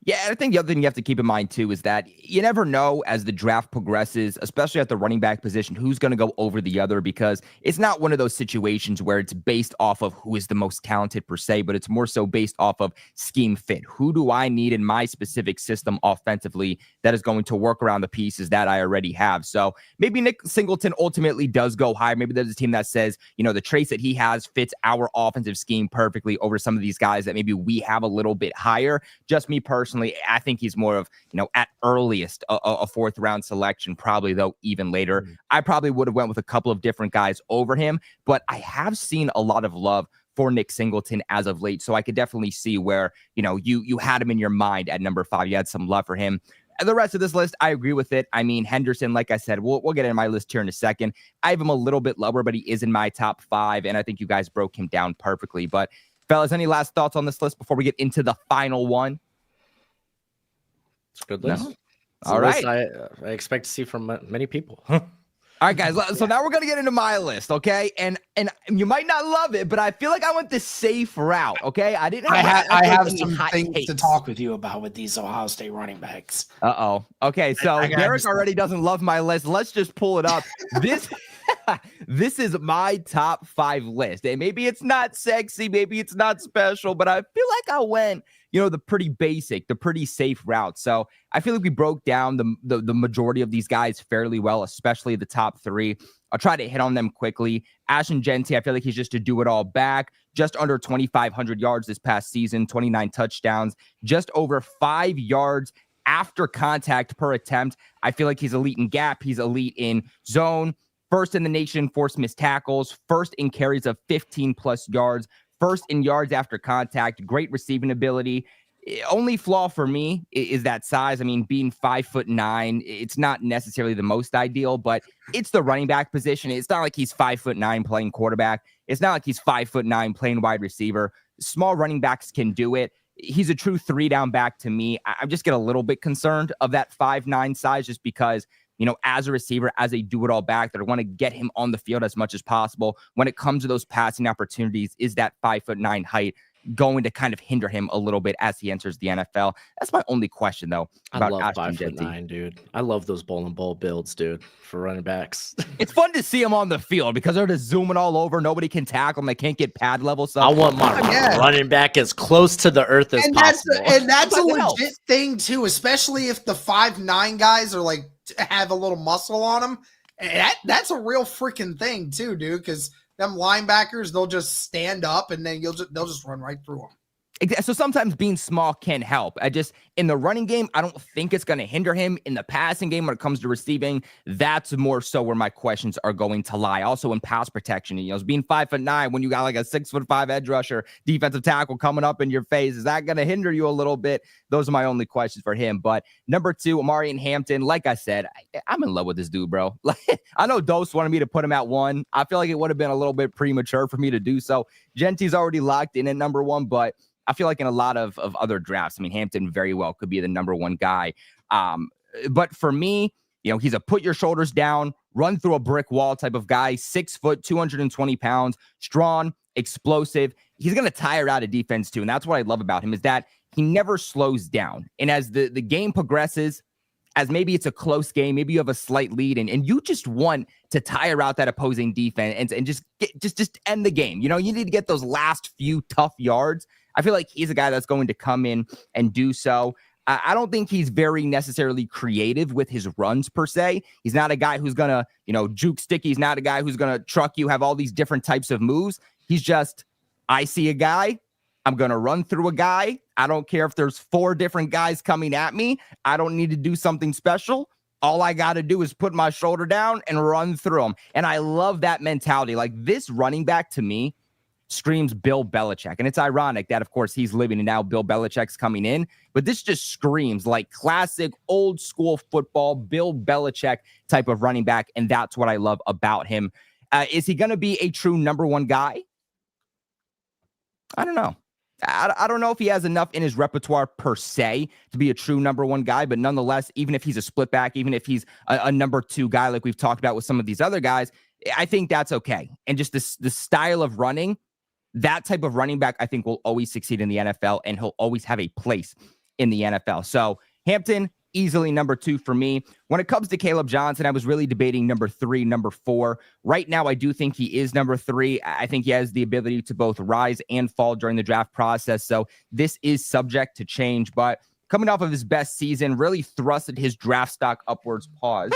Yeah, I think the other thing you have to keep in mind, too, is that you never know as the draft progresses, especially at the running back position, who's going to go over the other, because it's not one of those situations where it's based off of who is the most talented per se, but it's more so based off of scheme fit. Who do I need in my specific system offensively that is going to work around the pieces that I already have? So maybe Nick Singleton ultimately does go higher. Maybe there's a team that says, you know, the traits that he has fits our offensive scheme perfectly over some of these guys that maybe we have a little bit higher. Just me personally, personally, I think he's more of, at earliest a fourth round selection, probably though even later. I probably would have went with a couple of different guys over him, but I have seen a lot of love for Nick Singleton as of late. So I could definitely see where, you had him in your mind at number 5. You had some love for him. And the rest of this list, I agree with it. I mean, Henderson, like I said, we'll get into my list here in a second. I have him a little bit lower, but he is in my top 5, and I think you guys broke him down perfectly. But fellas, any last thoughts on this list before we get into the final one? It's a good list. No? All right. I expect to see from many people. All right, guys. So now we're going to get into my list, okay? And you might not love it, but I feel like I went the safe route, okay? I have some things to talk with you about with these Ohio State running backs. Uh-oh. Okay, so Derek already doesn't love my list. Let's just pull it up. This is my top 5 list. And maybe it's not sexy, maybe it's not special, but I feel like I went, the pretty basic, the pretty safe route. So I feel like we broke down the majority of these guys fairly well, especially the top 3. I'll try to hit on them quickly. Ashton Jeanty, I feel like he's just a do-it-all back. Just under 2,500 yards this past season, 29 touchdowns, just over 5 yards after contact per attempt. I feel like he's elite in gap. He's elite in zone. First in the nation, forced missed tackles. First in carries of 15-plus yards. First in yards after contact. Great receiving ability. Only flaw for me is that size. I mean, being 5'9", it's not necessarily the most ideal, but it's the running back position. It's not like he's 5'9" playing quarterback. It's not like he's 5'9" playing wide receiver. Small running backs can do it. He's a true 3-down back to me. I just get a little bit concerned of that 5'9" size just because, as a receiver, as a do-it-all back, that I want to get him on the field as much as possible. When it comes to those passing opportunities, is that 5'9" height going to kind of hinder him a little bit as he enters the NFL? That's my only question, though. I love 5'9", dude. I love those bowl and bowl builds, dude, for running backs. It's fun to see him on the field because they're just zooming all over. Nobody can tackle them. They can't get pad level. So I want my running back as close to the earth as possible. That's a legit thing, too, especially if the 5'9" guys are like have a little muscle on them. And that's a real freaking thing, too, dude, because them linebackers, they'll just stand up and then they'll just run right through them. So sometimes being small can help. In the running game, I don't think it's going to hinder him. In the passing game, when it comes to receiving, that's more so where my questions are going to lie. Also in pass protection, being 5'9", when you got like a 6'5" edge rusher, defensive tackle coming up in your face, is that going to hinder you a little bit? Those are my only questions for him. But number 2, Amari Hampton, like I said, I'm in love with this dude, bro. I know Dose wanted me to put him at 1. I feel like it would have been a little bit premature for me to do so. Genty's already locked in at number 1, but I feel like in a lot of other drafts, I mean, Hampton very well could be the number 1 guy. But for me, he's a put your shoulders down, run through a brick wall type of guy, 6 foot, 220 pounds, strong, explosive. He's going to tire out a defense too. And that's what I love about him is that he never slows down. And as the game progresses, as maybe it's a close game, maybe you have a slight lead and you just want to tire out that opposing defense and just end the game. You need to get those last few tough yards. I feel like he's a guy that's going to come in and do so. I don't think he's very necessarily creative with his runs per se. He's not a guy who's going to, juke sticky. He's not a guy who's going to truck you, have all these different types of moves. He's just, I see a guy, I'm going to run through a guy. I don't care if there's 4 different guys coming at me. I don't need to do something special. All I got to do is put my shoulder down and run through them. And I love that mentality. Like this running back to me screams Bill Belichick. And it's ironic that, of course, he's leaving and now Bill Belichick's coming in. But this just screams like classic old school football, Bill Belichick type of running back. And that's what I love about him. Is he going to be a true number 1 guy? I don't know. I don't know if he has enough in his repertoire per se to be a true number 1 guy, but nonetheless, even if he's a split back, even if he's a number 2 guy, like we've talked about with some of these other guys, I think that's okay. And just the style of running, that type of running back, I think will always succeed in the NFL and he'll always have a place in the NFL. So Hampton, easily number 2 for me. When it comes to Caleb Johnson, I was really debating number 3, number 4. Right now, I do think he is number 3. I think he has the ability to both rise and fall during the draft process. So this is subject to change, but coming off of his best season, really thrusted his draft stock upwards, but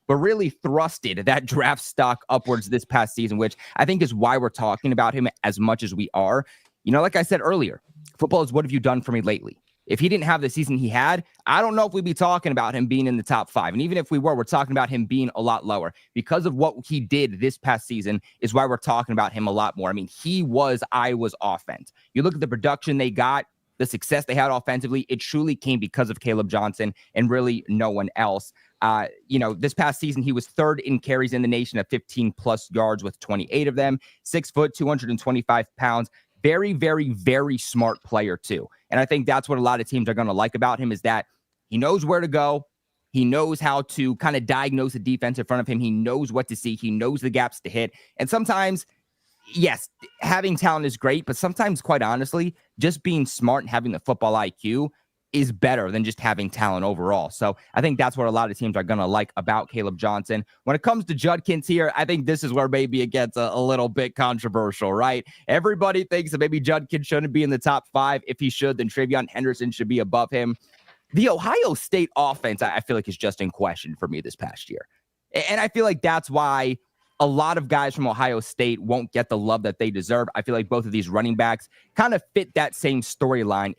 really thrusted that draft stock upwards this past season, which I think is why we're talking about him as much as we are. Like I said earlier, football is what have you done for me lately? If he didn't have the season he had, I don't know if we'd be talking about him being in the top 5. And even if we were, we're talking about him being a lot lower. Because of what he did this past season is why we're talking about him a lot more. I mean, he was Iowa's offense. You look at the production they got, the success they had offensively, it truly came because of Caleb Johnson and really no one else. This past season, he was 3rd in carries in the nation at 15 plus yards with 28 of them, 6 foot, 225 pounds. Very, very, very smart player too. And I think that's what a lot of teams are going to like about him is that he knows where to go. He knows how to kind of diagnose the defense in front of him. He knows what to see. He knows the gaps to hit. And sometimes, yes, having talent is great, but sometimes, quite honestly, just being smart and having the football IQ is better than just having talent overall. So I think that's what a lot of teams are going to like about Caleb Johnson. When it comes to Judkins here, I think this is where maybe it gets a little bit controversial, right? Everybody thinks that maybe Judkins shouldn't be in the top 5. If he should, then Travion Henderson should be above him. The Ohio State offense, I feel like, is just in question for me this past year. And I feel like that's why a lot of guys from Ohio State won't get the love that they deserve. I feel like both of these running backs kind of fit that same storyline.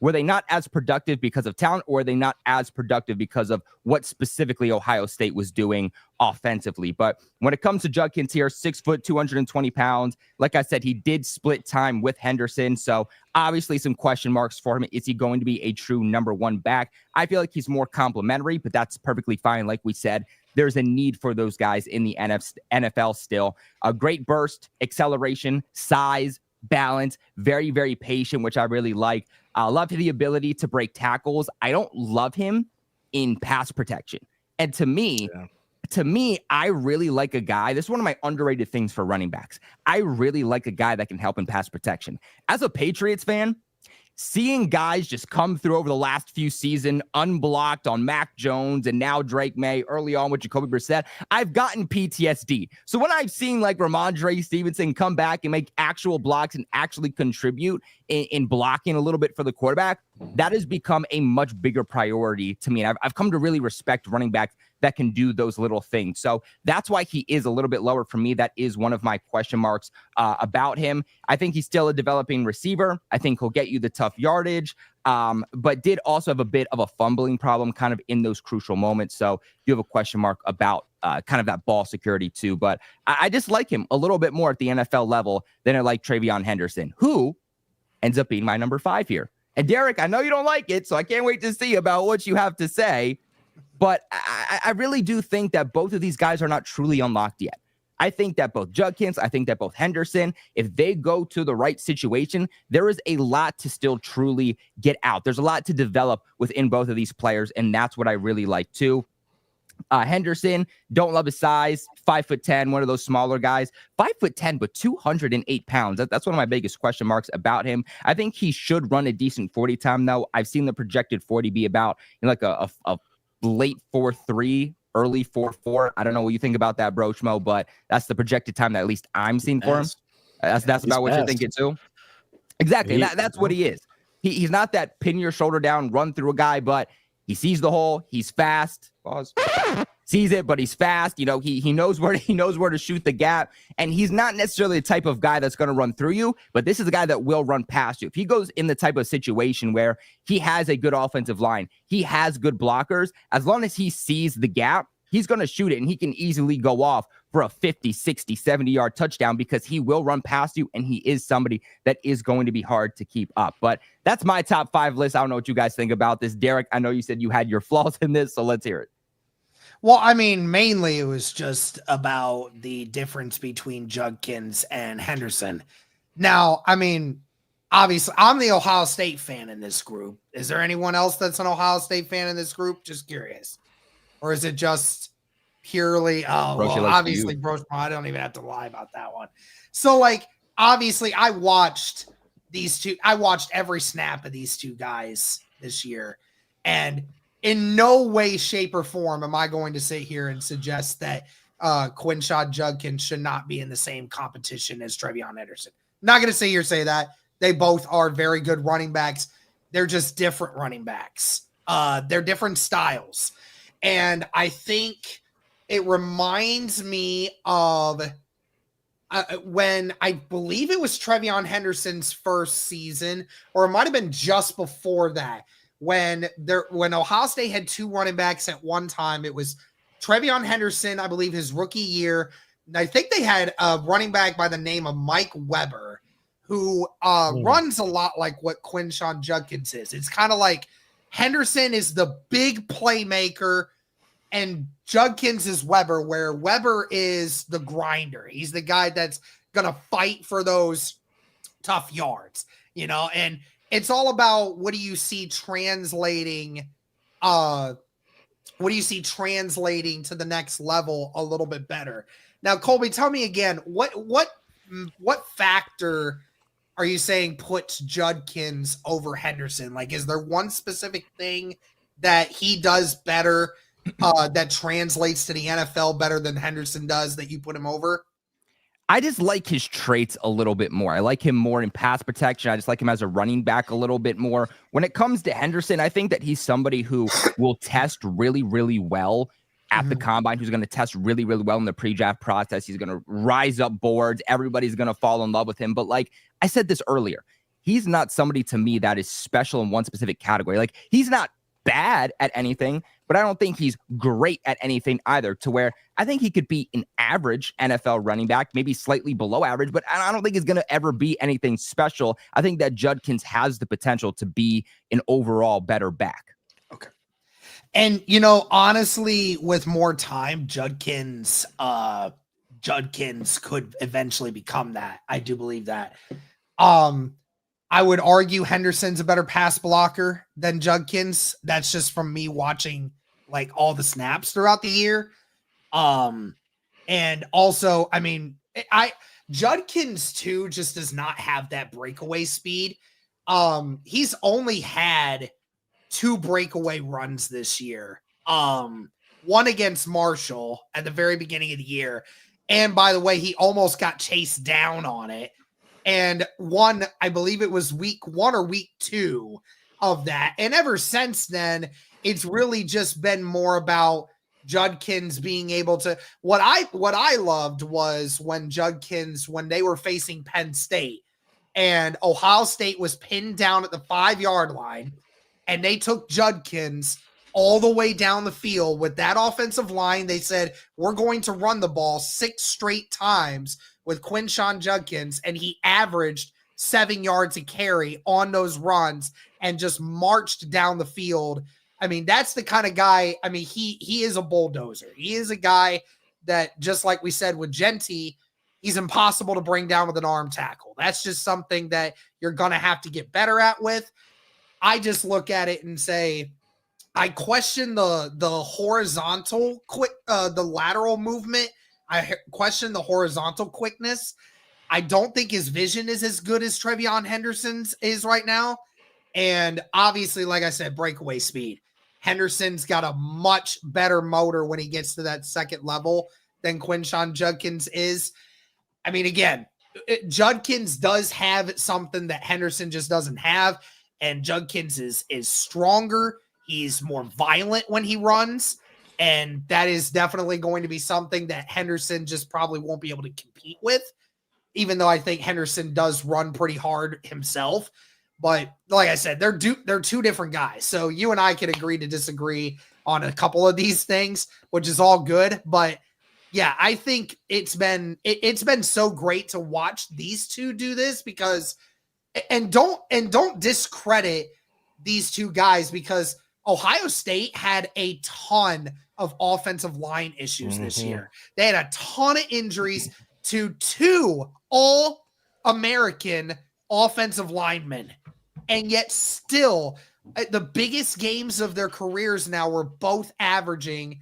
Were they not as productive because of talent, or were they not as productive because of what specifically Ohio State was doing offensively? But when it comes to Judkins here, 6 foot, 220 pounds. Like I said, he did split time with Henderson. So obviously some question marks for him. Is he going to be a true number 1 back? I feel like he's more complimentary, but that's perfectly fine. Like we said, there's a need for those guys in the NFL still. A great burst, acceleration, size, balance, very, very patient, which I really like. I love the ability to break tackles. I don't love him in pass protection. And to me, I really like a guy. This is one of my underrated things for running backs. I really like a guy that can help in pass protection. As a Patriots fan, seeing guys just come through over the last few seasons, unblocked on Mac Jones and now Drake May, early on with Jacoby Brissett, I've gotten PTSD. So when I've seen like Ramondre Stevenson come back and make actual blocks and actually contribute in blocking a little bit for the quarterback, that has become a much bigger priority to me. And I've come to really respect running backs that can do those little things. So that's why he is a little bit lower for me. That is one of my question marks about him. I think he's still a developing receiver. I think he'll get you the tough yardage, but did also have a bit of a fumbling problem kind of in those crucial moments. So you have a question mark about kind of that ball security too. But I just like him a little bit more at the NFL level than I like Travion Henderson, who ends up being my number 5 here. And Derek, I know you don't like it, so I can't wait to see about what you have to say. But I really do think that both of these guys are not truly unlocked yet. I think that both Judkins, I think that both Henderson, if they go to the right situation, there is a lot to still truly get out. There's a lot to develop within both of these players, and that's what I really like too. Henderson, don't love his size, 5'10", one of those smaller guys, 5'10", but 208 pounds. That's one of my biggest question marks about him. I think he should run a decent 40 time though. I've seen the projected 40 be about like a late 4.3, early 4.4. I don't know what you think about that, Broshmo, but that's the projected time that at least I'm seeing for him. That's about what you're thinking too. Exactly. That's what he is. He's not that pin your shoulder down, run through a guy, but he sees the hole. He's fast. Pause. Sees it, but he's fast. You know, he knows where to shoot the gap. And he's not necessarily the type of guy that's going to run through you, but this is a guy that will run past you. If he goes in the type of situation where he has a good offensive line, he has good blockers, as long as he sees the gap, he's going to shoot it, and he can easily go off for a 50, 60, 70-yard touchdown because he will run past you, and he is somebody that is going to be hard to keep up. But that's my top 5 list. I don't know what you guys think about this. Derek, I know you said you had your flaws in this, so let's hear it. Well, I mean, mainly it was just about the difference between Judkins and Henderson. Now, I mean, obviously, I'm the Ohio State fan in this group. Is there anyone else that's an Ohio State fan in this group? Just curious. Or is it just purely, obviously, Broshmo, I don't even have to lie about that one. So, like, obviously, I watched every snap of these two guys this year. And in no way, shape, or form am I going to sit here and suggest that Quinshad Judkins should not be in the same competition as Travion Henderson. I'm not going to sit here and say that. They both are very good running backs. They're just different running backs. They're different styles. And I think it reminds me of when I believe it was Trevion Henderson's first season, or it might have been just before that, when Ohio State had 2 running backs at one time. It was Trevion Henderson, I believe, his rookie year. I think they had a running back by the name of Mike Weber, who runs a lot like what Quinshon Judkins is. It's kind of like Henderson is the big playmaker and Judkins is Weber, where Weber is the grinder. He's the guy that's going to fight for those tough yards, and it's all about what do you see translating to the next level a little bit better. Now, Colby, tell me again, what factor are you saying puts Judkins over Henderson? Like, is there one specific thing that he does better that translates to the NFL better than Henderson does that you put him over? I just like his traits a little bit more. I like him more in pass protection. I just like him as a running back a little bit more. When it comes to Henderson, I think that he's somebody who will test really, really well at the combine, who's going to test really, really well in the pre-draft process. He's going to rise up boards. Everybody's going to fall in love with him. But like I said this earlier, he's not somebody to me that is special in one specific category. Like, he's not bad at anything, but I don't think he's great at anything either, to where I think he could be an average NFL running back, maybe slightly below average, but I don't think he's going to ever be anything special. I think that Judkins has the potential to be an overall better back. Okay. And, honestly, with more time, Judkins could eventually become that. I do believe that. I would argue Henderson's a better pass blocker than Judkins. That's just from me watching like all the snaps throughout the year. And also, I mean, Judkins too just does not have that breakaway speed. He's only had 2 breakaway runs this year. One against Marshall at the very beginning of the year. And by the way, he almost got chased down on it. And one, I believe it was week 1 or week 2 of that. And ever since then, it's really just been more about Judkins being able to, what I loved was when they were facing Penn State and Ohio State was pinned down at the 5-yard line, and they took Judkins all the way down the field with that offensive line. They said, we're going to run the ball 6 straight times with Quinshon Judkins, and he averaged 7 yards a carry on those runs and just marched down the field. I mean, that's the kind of guy, I mean, he is a bulldozer. He is a guy that, just like we said with Genty, he's impossible to bring down with an arm tackle. That's just something that you're going to have to get better at with. I just look at it and say, I question the horizontal quick, the lateral movement. I question the horizontal quickness. I don't think his vision is as good as Trevion Henderson's is right now. And obviously, like I said, breakaway speed. Henderson's got a much better motor when he gets to that second level than Quinshon Judkins is. I mean, again, Judkins does have something that Henderson just doesn't have. And Judkins is stronger. He's more violent when he runs. And that is definitely going to be something that Henderson just probably won't be able to compete with, even though I think Henderson does run pretty hard himself. But like I said, they're 2 different guys. So you and I can agree to disagree on a couple of these things, which is all good. But yeah, I think it's been so great to watch these 2 do this, because and don't discredit these 2 guys, because Ohio State had a ton of offensive line issues this year. They had a ton of injuries to 2 All-American offensive linemen. And yet still, the biggest games of their careers now were both averaging,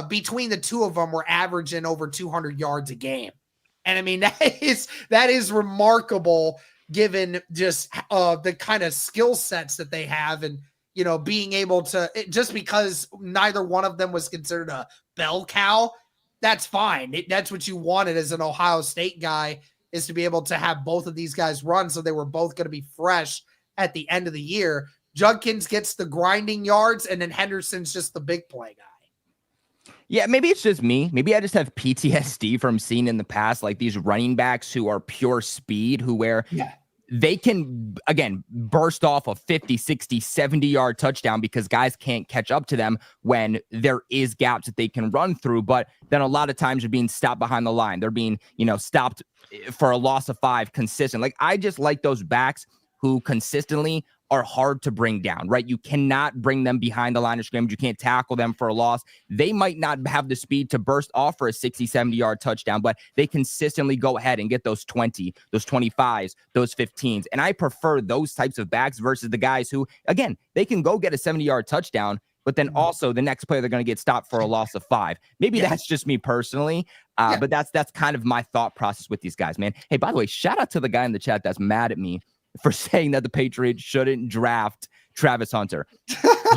between the 2 of them, were averaging over 200 yards a game. And I mean, that is remarkable given just the kind of skill sets that they have, and being able to, just because neither one of them was considered a bell cow, that's fine. That's what you wanted as an Ohio State guy, is to be able to have both of these guys run, so they were both going to be fresh at the end of the year. Judkins gets the grinding yards, and then Henderson's just the big play guy. Yeah, maybe it's just me. Maybe I just have PTSD from seeing in the past, like these running backs who are pure speed, where they can, again, burst off a 50, 60, 70-yard touchdown because guys can't catch up to them when there is gaps that they can run through. But then a lot of times you're being stopped behind the line. They're being, stopped for a loss of 5 consistent. Like, I just like those backs who consistently are hard to bring down, right? You cannot bring them behind the line of scrimmage. You can't tackle them for a loss. They might not have the speed to burst off for a 60, 70-yard touchdown, but they consistently go ahead and get those 20, those 25s, those 15s. And I prefer those types of backs versus the guys who, again, they can go get a 70-yard touchdown, but then also the next play they're going to get stopped for a loss of 5. Maybe that's just me personally, but that's kind of my thought process with these guys, man. Hey, by the way, shout out to the guy in the chat that's mad at me for saying that the Patriots shouldn't draft Travis Hunter.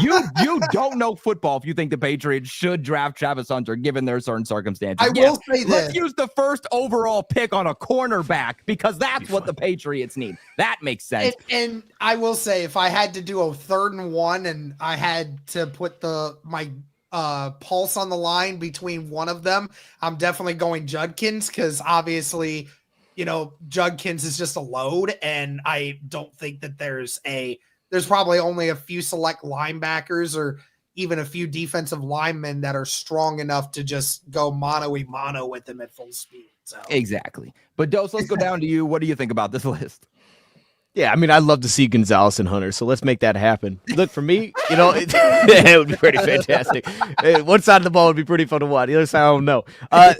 You don't know football if you think the Patriots should draft Travis Hunter given their certain circumstances. I will say let's this. use the first overall pick on a cornerback because that's what the Patriots need. That makes sense. And I will say, if I had to do a 3rd and 1 and I had to put my pulse on the line between one of them, I'm definitely going Judkins because obviously – Judkins is just a load, and I don't think that there's probably only a few select linebackers or even a few defensive linemen that are strong enough to just go mano-a-mano with him at full speed. So exactly. But Dose, let's go down to you. What do you think about this list? Yeah, I mean, I'd love to see Gonzalez and Hunter, so let's make that happen. Look, for me, it would be pretty fantastic. One side of the ball would be pretty fun to watch. The other side, I don't know.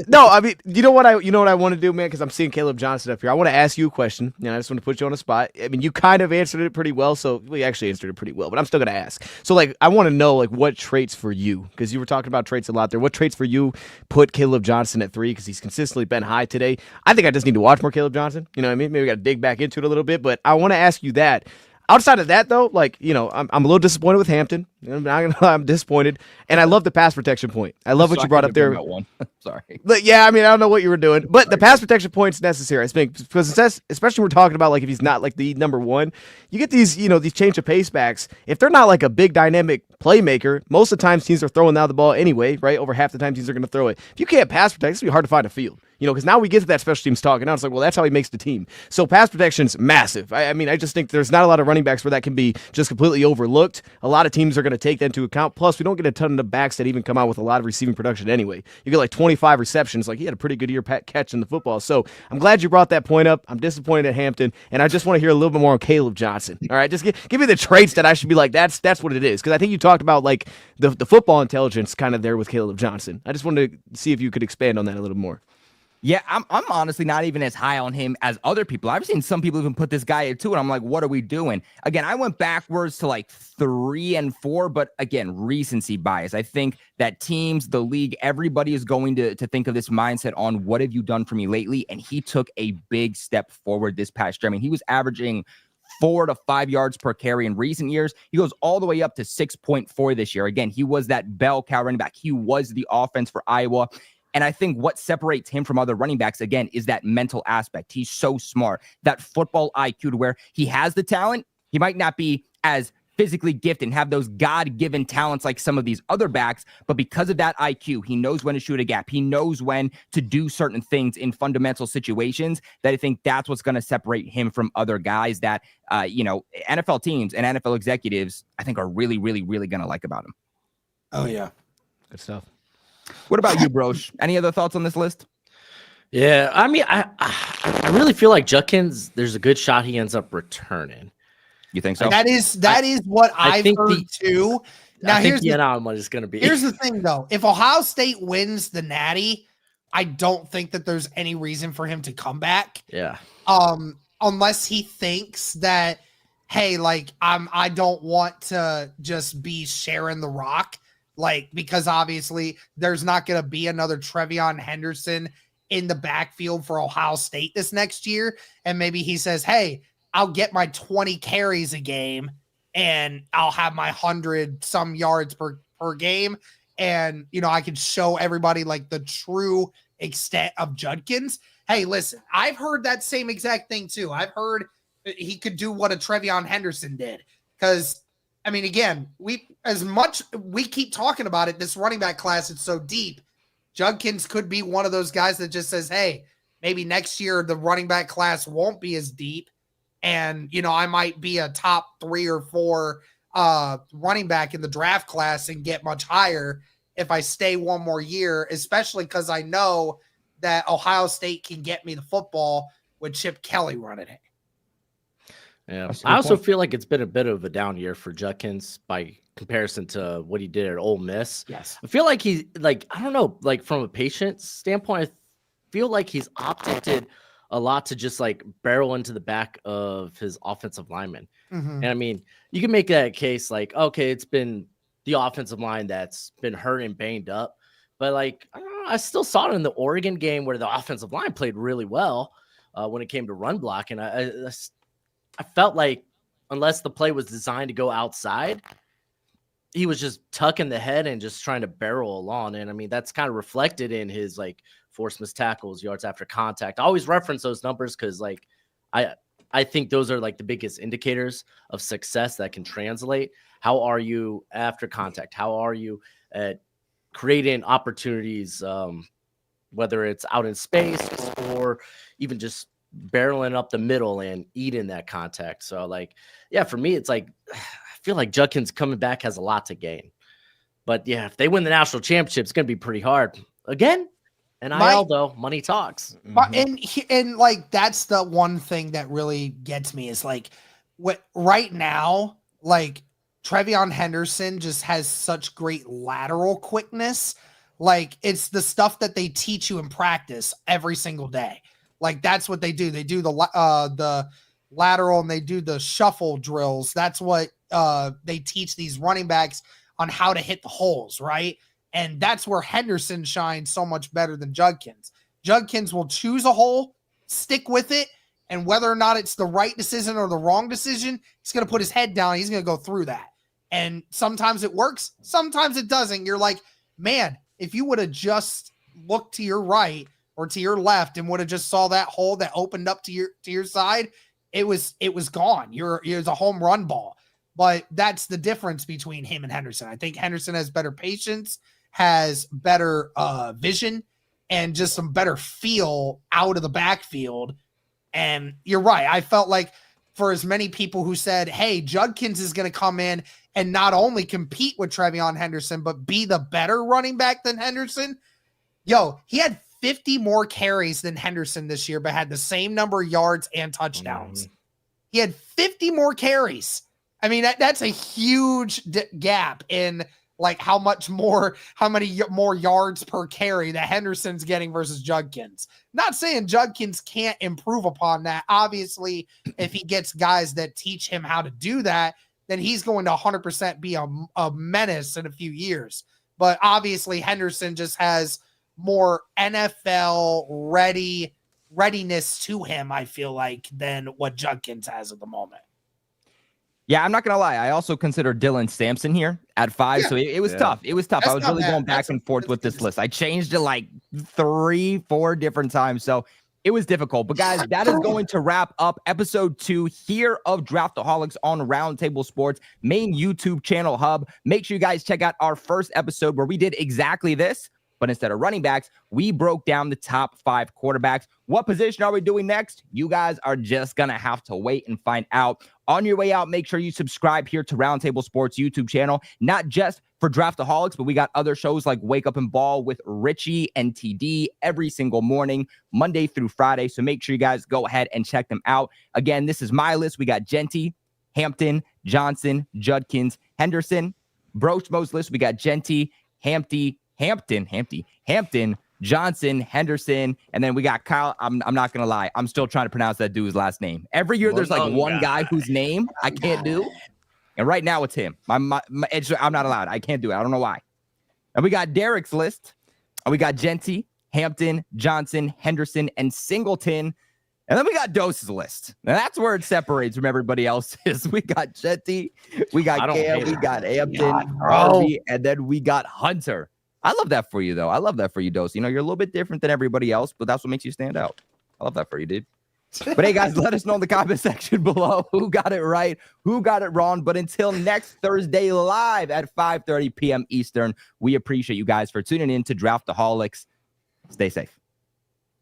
No, I mean, you know what I want to do, man, because I'm seeing Caleb Johnson up here. I want to ask you a question, and I just want to put you on the spot. I mean, you kind of answered it pretty well, so we actually answered it pretty well, but I'm still going to ask. So, I want to know, what traits for you, because you were talking about traits a lot there. What traits for you put Caleb Johnson at 3, because he's consistently been high today? I think I just need to watch more Caleb Johnson. You know what I mean? Maybe we got to dig back into it a little bit, but I want to ask you that. Outside of that, though, I'm a little disappointed with Hampton. I'm disappointed, and I love the pass protection point. I love what you brought up there. Sorry. But yeah, I mean, I don't know what you were doing, but the pass protection point's necessary. I think because especially when we're talking about if he's not the number 1, you get these these change of pace backs. If they're not a big dynamic playmaker, most of the times teams are throwing out the ball anyway, right? Over half the time teams are going to throw it. If you can't pass protect, it's gonna be hard to find a field. Because now we get to that special teams talk, and now it's well, that's how he makes the team. So pass protection's massive. I mean, I just think there's not a lot of running backs where that can be just completely overlooked. A lot of teams are going to take that into account. Plus, we don't get a ton of backs that even come out with a lot of receiving production anyway. You get 25 receptions. He had a pretty good year catching the football. So I'm glad you brought that point up. I'm disappointed at Hampton, and I just want to hear a little bit more on Caleb Johnson. All right, just give me the traits that I should be that's what it is. Because I think you talked about the football intelligence kind of there with Caleb Johnson. I just wanted to see if you could expand on that a little more. Yeah, I'm honestly not even as high on him as other people. I've seen some people even put this guy at 2, and I'm like, what are we doing? Again, I went backwards to 3 and 4, but again, recency bias. I think that teams, the league, everybody is going to think of this mindset on what have you done for me lately, and he took a big step forward this past year. I mean, he was averaging 4 to 5 yards per carry in recent years. He goes all the way up to 6.4 this year. Again, he was that bell cow running back. He was the offense for Iowa. And I think what separates him from other running backs, again, is that mental aspect. He's so smart, that football IQ to where he has the talent. He might not be as physically gifted and have those God-given talents like some of these other backs, but because of that IQ, he knows when to shoot a gap. He knows when to do certain things in fundamental situations that I think that's what's going to separate him from other guys that, NFL teams and NFL executives, I think, are really, really, really going to like about him. Oh, yeah. Good stuff. What about you, Brosh? Any other thoughts on this list? Yeah, I mean, I really feel like Judkins, there's a good shot he ends up returning. You think so? That is what I've heard too. Now here's the anomaly is going to be. Here's the thing, though. If Ohio State wins the Natty, I don't think that there's any reason for him to come back. Yeah. Unless he thinks that, hey, I don't want to just be sharing the rock. Because obviously there's not going to be another Trevion Henderson in the backfield for Ohio State this next year. And maybe he says, hey, I'll get my 20 carries a game and I'll have my 100 some yards per game. And, I can show everybody the true extent of Judkins. Hey, listen, I've heard that same exact thing too. I've heard he could do what a Trevion Henderson did because I mean, again, we keep talking about it, this running back class is so deep. Judkins could be one of those guys that just says, hey, maybe next year the running back class won't be as deep. And, I might be a top 3 or 4 running back in the draft class and get much higher if I stay one more year, especially because I know that Ohio State can get me the football with Chip Kelly running it. Yeah, I also feel like it's been a bit of a down year for Judkins by comparison to what he did at Ole Miss. Yes. I feel like I don't know, like from a patience standpoint, I feel like he's opted a lot to just like barrel into the back of his offensive lineman. Mm-hmm. And I mean, you can make that case like, okay, it's been the offensive line that's been hurt and banged up. But like, I don't know, I still saw it in the Oregon game where the offensive line played really well when it came to run block. And I felt like unless the play was designed to go outside, he was just tucking the head and just trying to barrel along. And I mean, that's kind of reflected in his like forced missed tackles, yards after contact. I always reference those numbers because like I think those are like the biggest indicators of success that can translate. How are you after contact? How are you at creating opportunities, whether it's out in space or even just barreling up the middle and eating that contact? So like, yeah, for me, it's like, I feel like Judkins coming back has a lot to gain. But yeah, if they win the national championship, it's going to be pretty hard. Again, NIL though, money talks. And like, that's the one thing that really gets me is like, what right now, like Trevion Henderson just has such great lateral quickness. Like it's the stuff that they teach you in practice every single day. Like that's what they do. They do the lateral and they do the shuffle drills. That's what they teach these running backs on how to hit the holes, right? And that's where Henderson shines so much better than Judkins. Judkins will choose a hole, stick with it, and whether or not it's the right decision or the wrong decision, he's going to put his head down. He's going to go through that. And sometimes it works, sometimes it doesn't. You're like, man, if you would have just looked to your right or to your left and would have just saw that hole that opened up to your side, it was gone. It was a home run ball. But that's the difference between him and Henderson. I think Henderson has better patience, has better vision, and just some better feel out of the backfield. And you're right. I felt like for as many people who said, hey, Judkins is going to come in and not only compete with Trevion Henderson, but be the better running back than Henderson. Yo, he had 50 more carries than Henderson this year, but had the same number of yards and touchdowns. He had 50 more carries. I mean, that's a huge gap in like how many more yards per carry that Henderson's getting versus Judkins. Not saying Judkins can't improve upon that. Obviously, if he gets guys that teach him how to do that, then he's going to 100% be a menace in a few years. But obviously, Henderson just has more NFL readiness to him, I feel like, than what Judkins has at the moment. Yeah, I'm not going to lie. I also consider Dylan Sampson here at 5. Yeah. So it was tough. It was tough. I was really going back and forth with this list. I changed it like 3-4 different times. So it was difficult. But guys, that is going to wrap up episode 2 here of Draftaholics on Roundtable Sports main YouTube channel hub. Make sure you guys check out our first episode where we did exactly this. But instead of running backs, we broke down the top 5 quarterbacks. What position are we doing next? You guys are just going to have to wait and find out. On your way out, make sure you subscribe here to Roundtable Sports YouTube channel, not just for Draftaholics, but we got other shows like Wake Up and Ball with Richie and TD every single morning, Monday through Friday. So make sure you guys go ahead and check them out. Again, this is my list. We got Genty, Hampton, Johnson, Judkins, Henderson. Broshmo's list, we got Genty, Hampton, Johnson, Henderson, and then we got Kyle. I'm not gonna lie, I'm still trying to pronounce that dude's last name. Every year there's like one guy whose name I can't do, and right now it's him. I'm not allowed. I can't do it. I don't know why. And we got Derek's list. And we got Genty, Hampton, Johnson, Henderson, and Singleton. And then we got Dose's list. Now that's where it separates from everybody else's. We got Genty, we got Cam, we got Hampton, Colby, and then we got Hunter. I love that for you, though. I love that for you, Dose. You know, you're a little bit different than everybody else, but that's what makes you stand out. I love that for you, dude. But hey, guys, let us know in the comment section below who got it right, who got it wrong. But until next Thursday live at 5:30 p.m. Eastern, we appreciate you guys for tuning in to Draftaholics. Stay safe.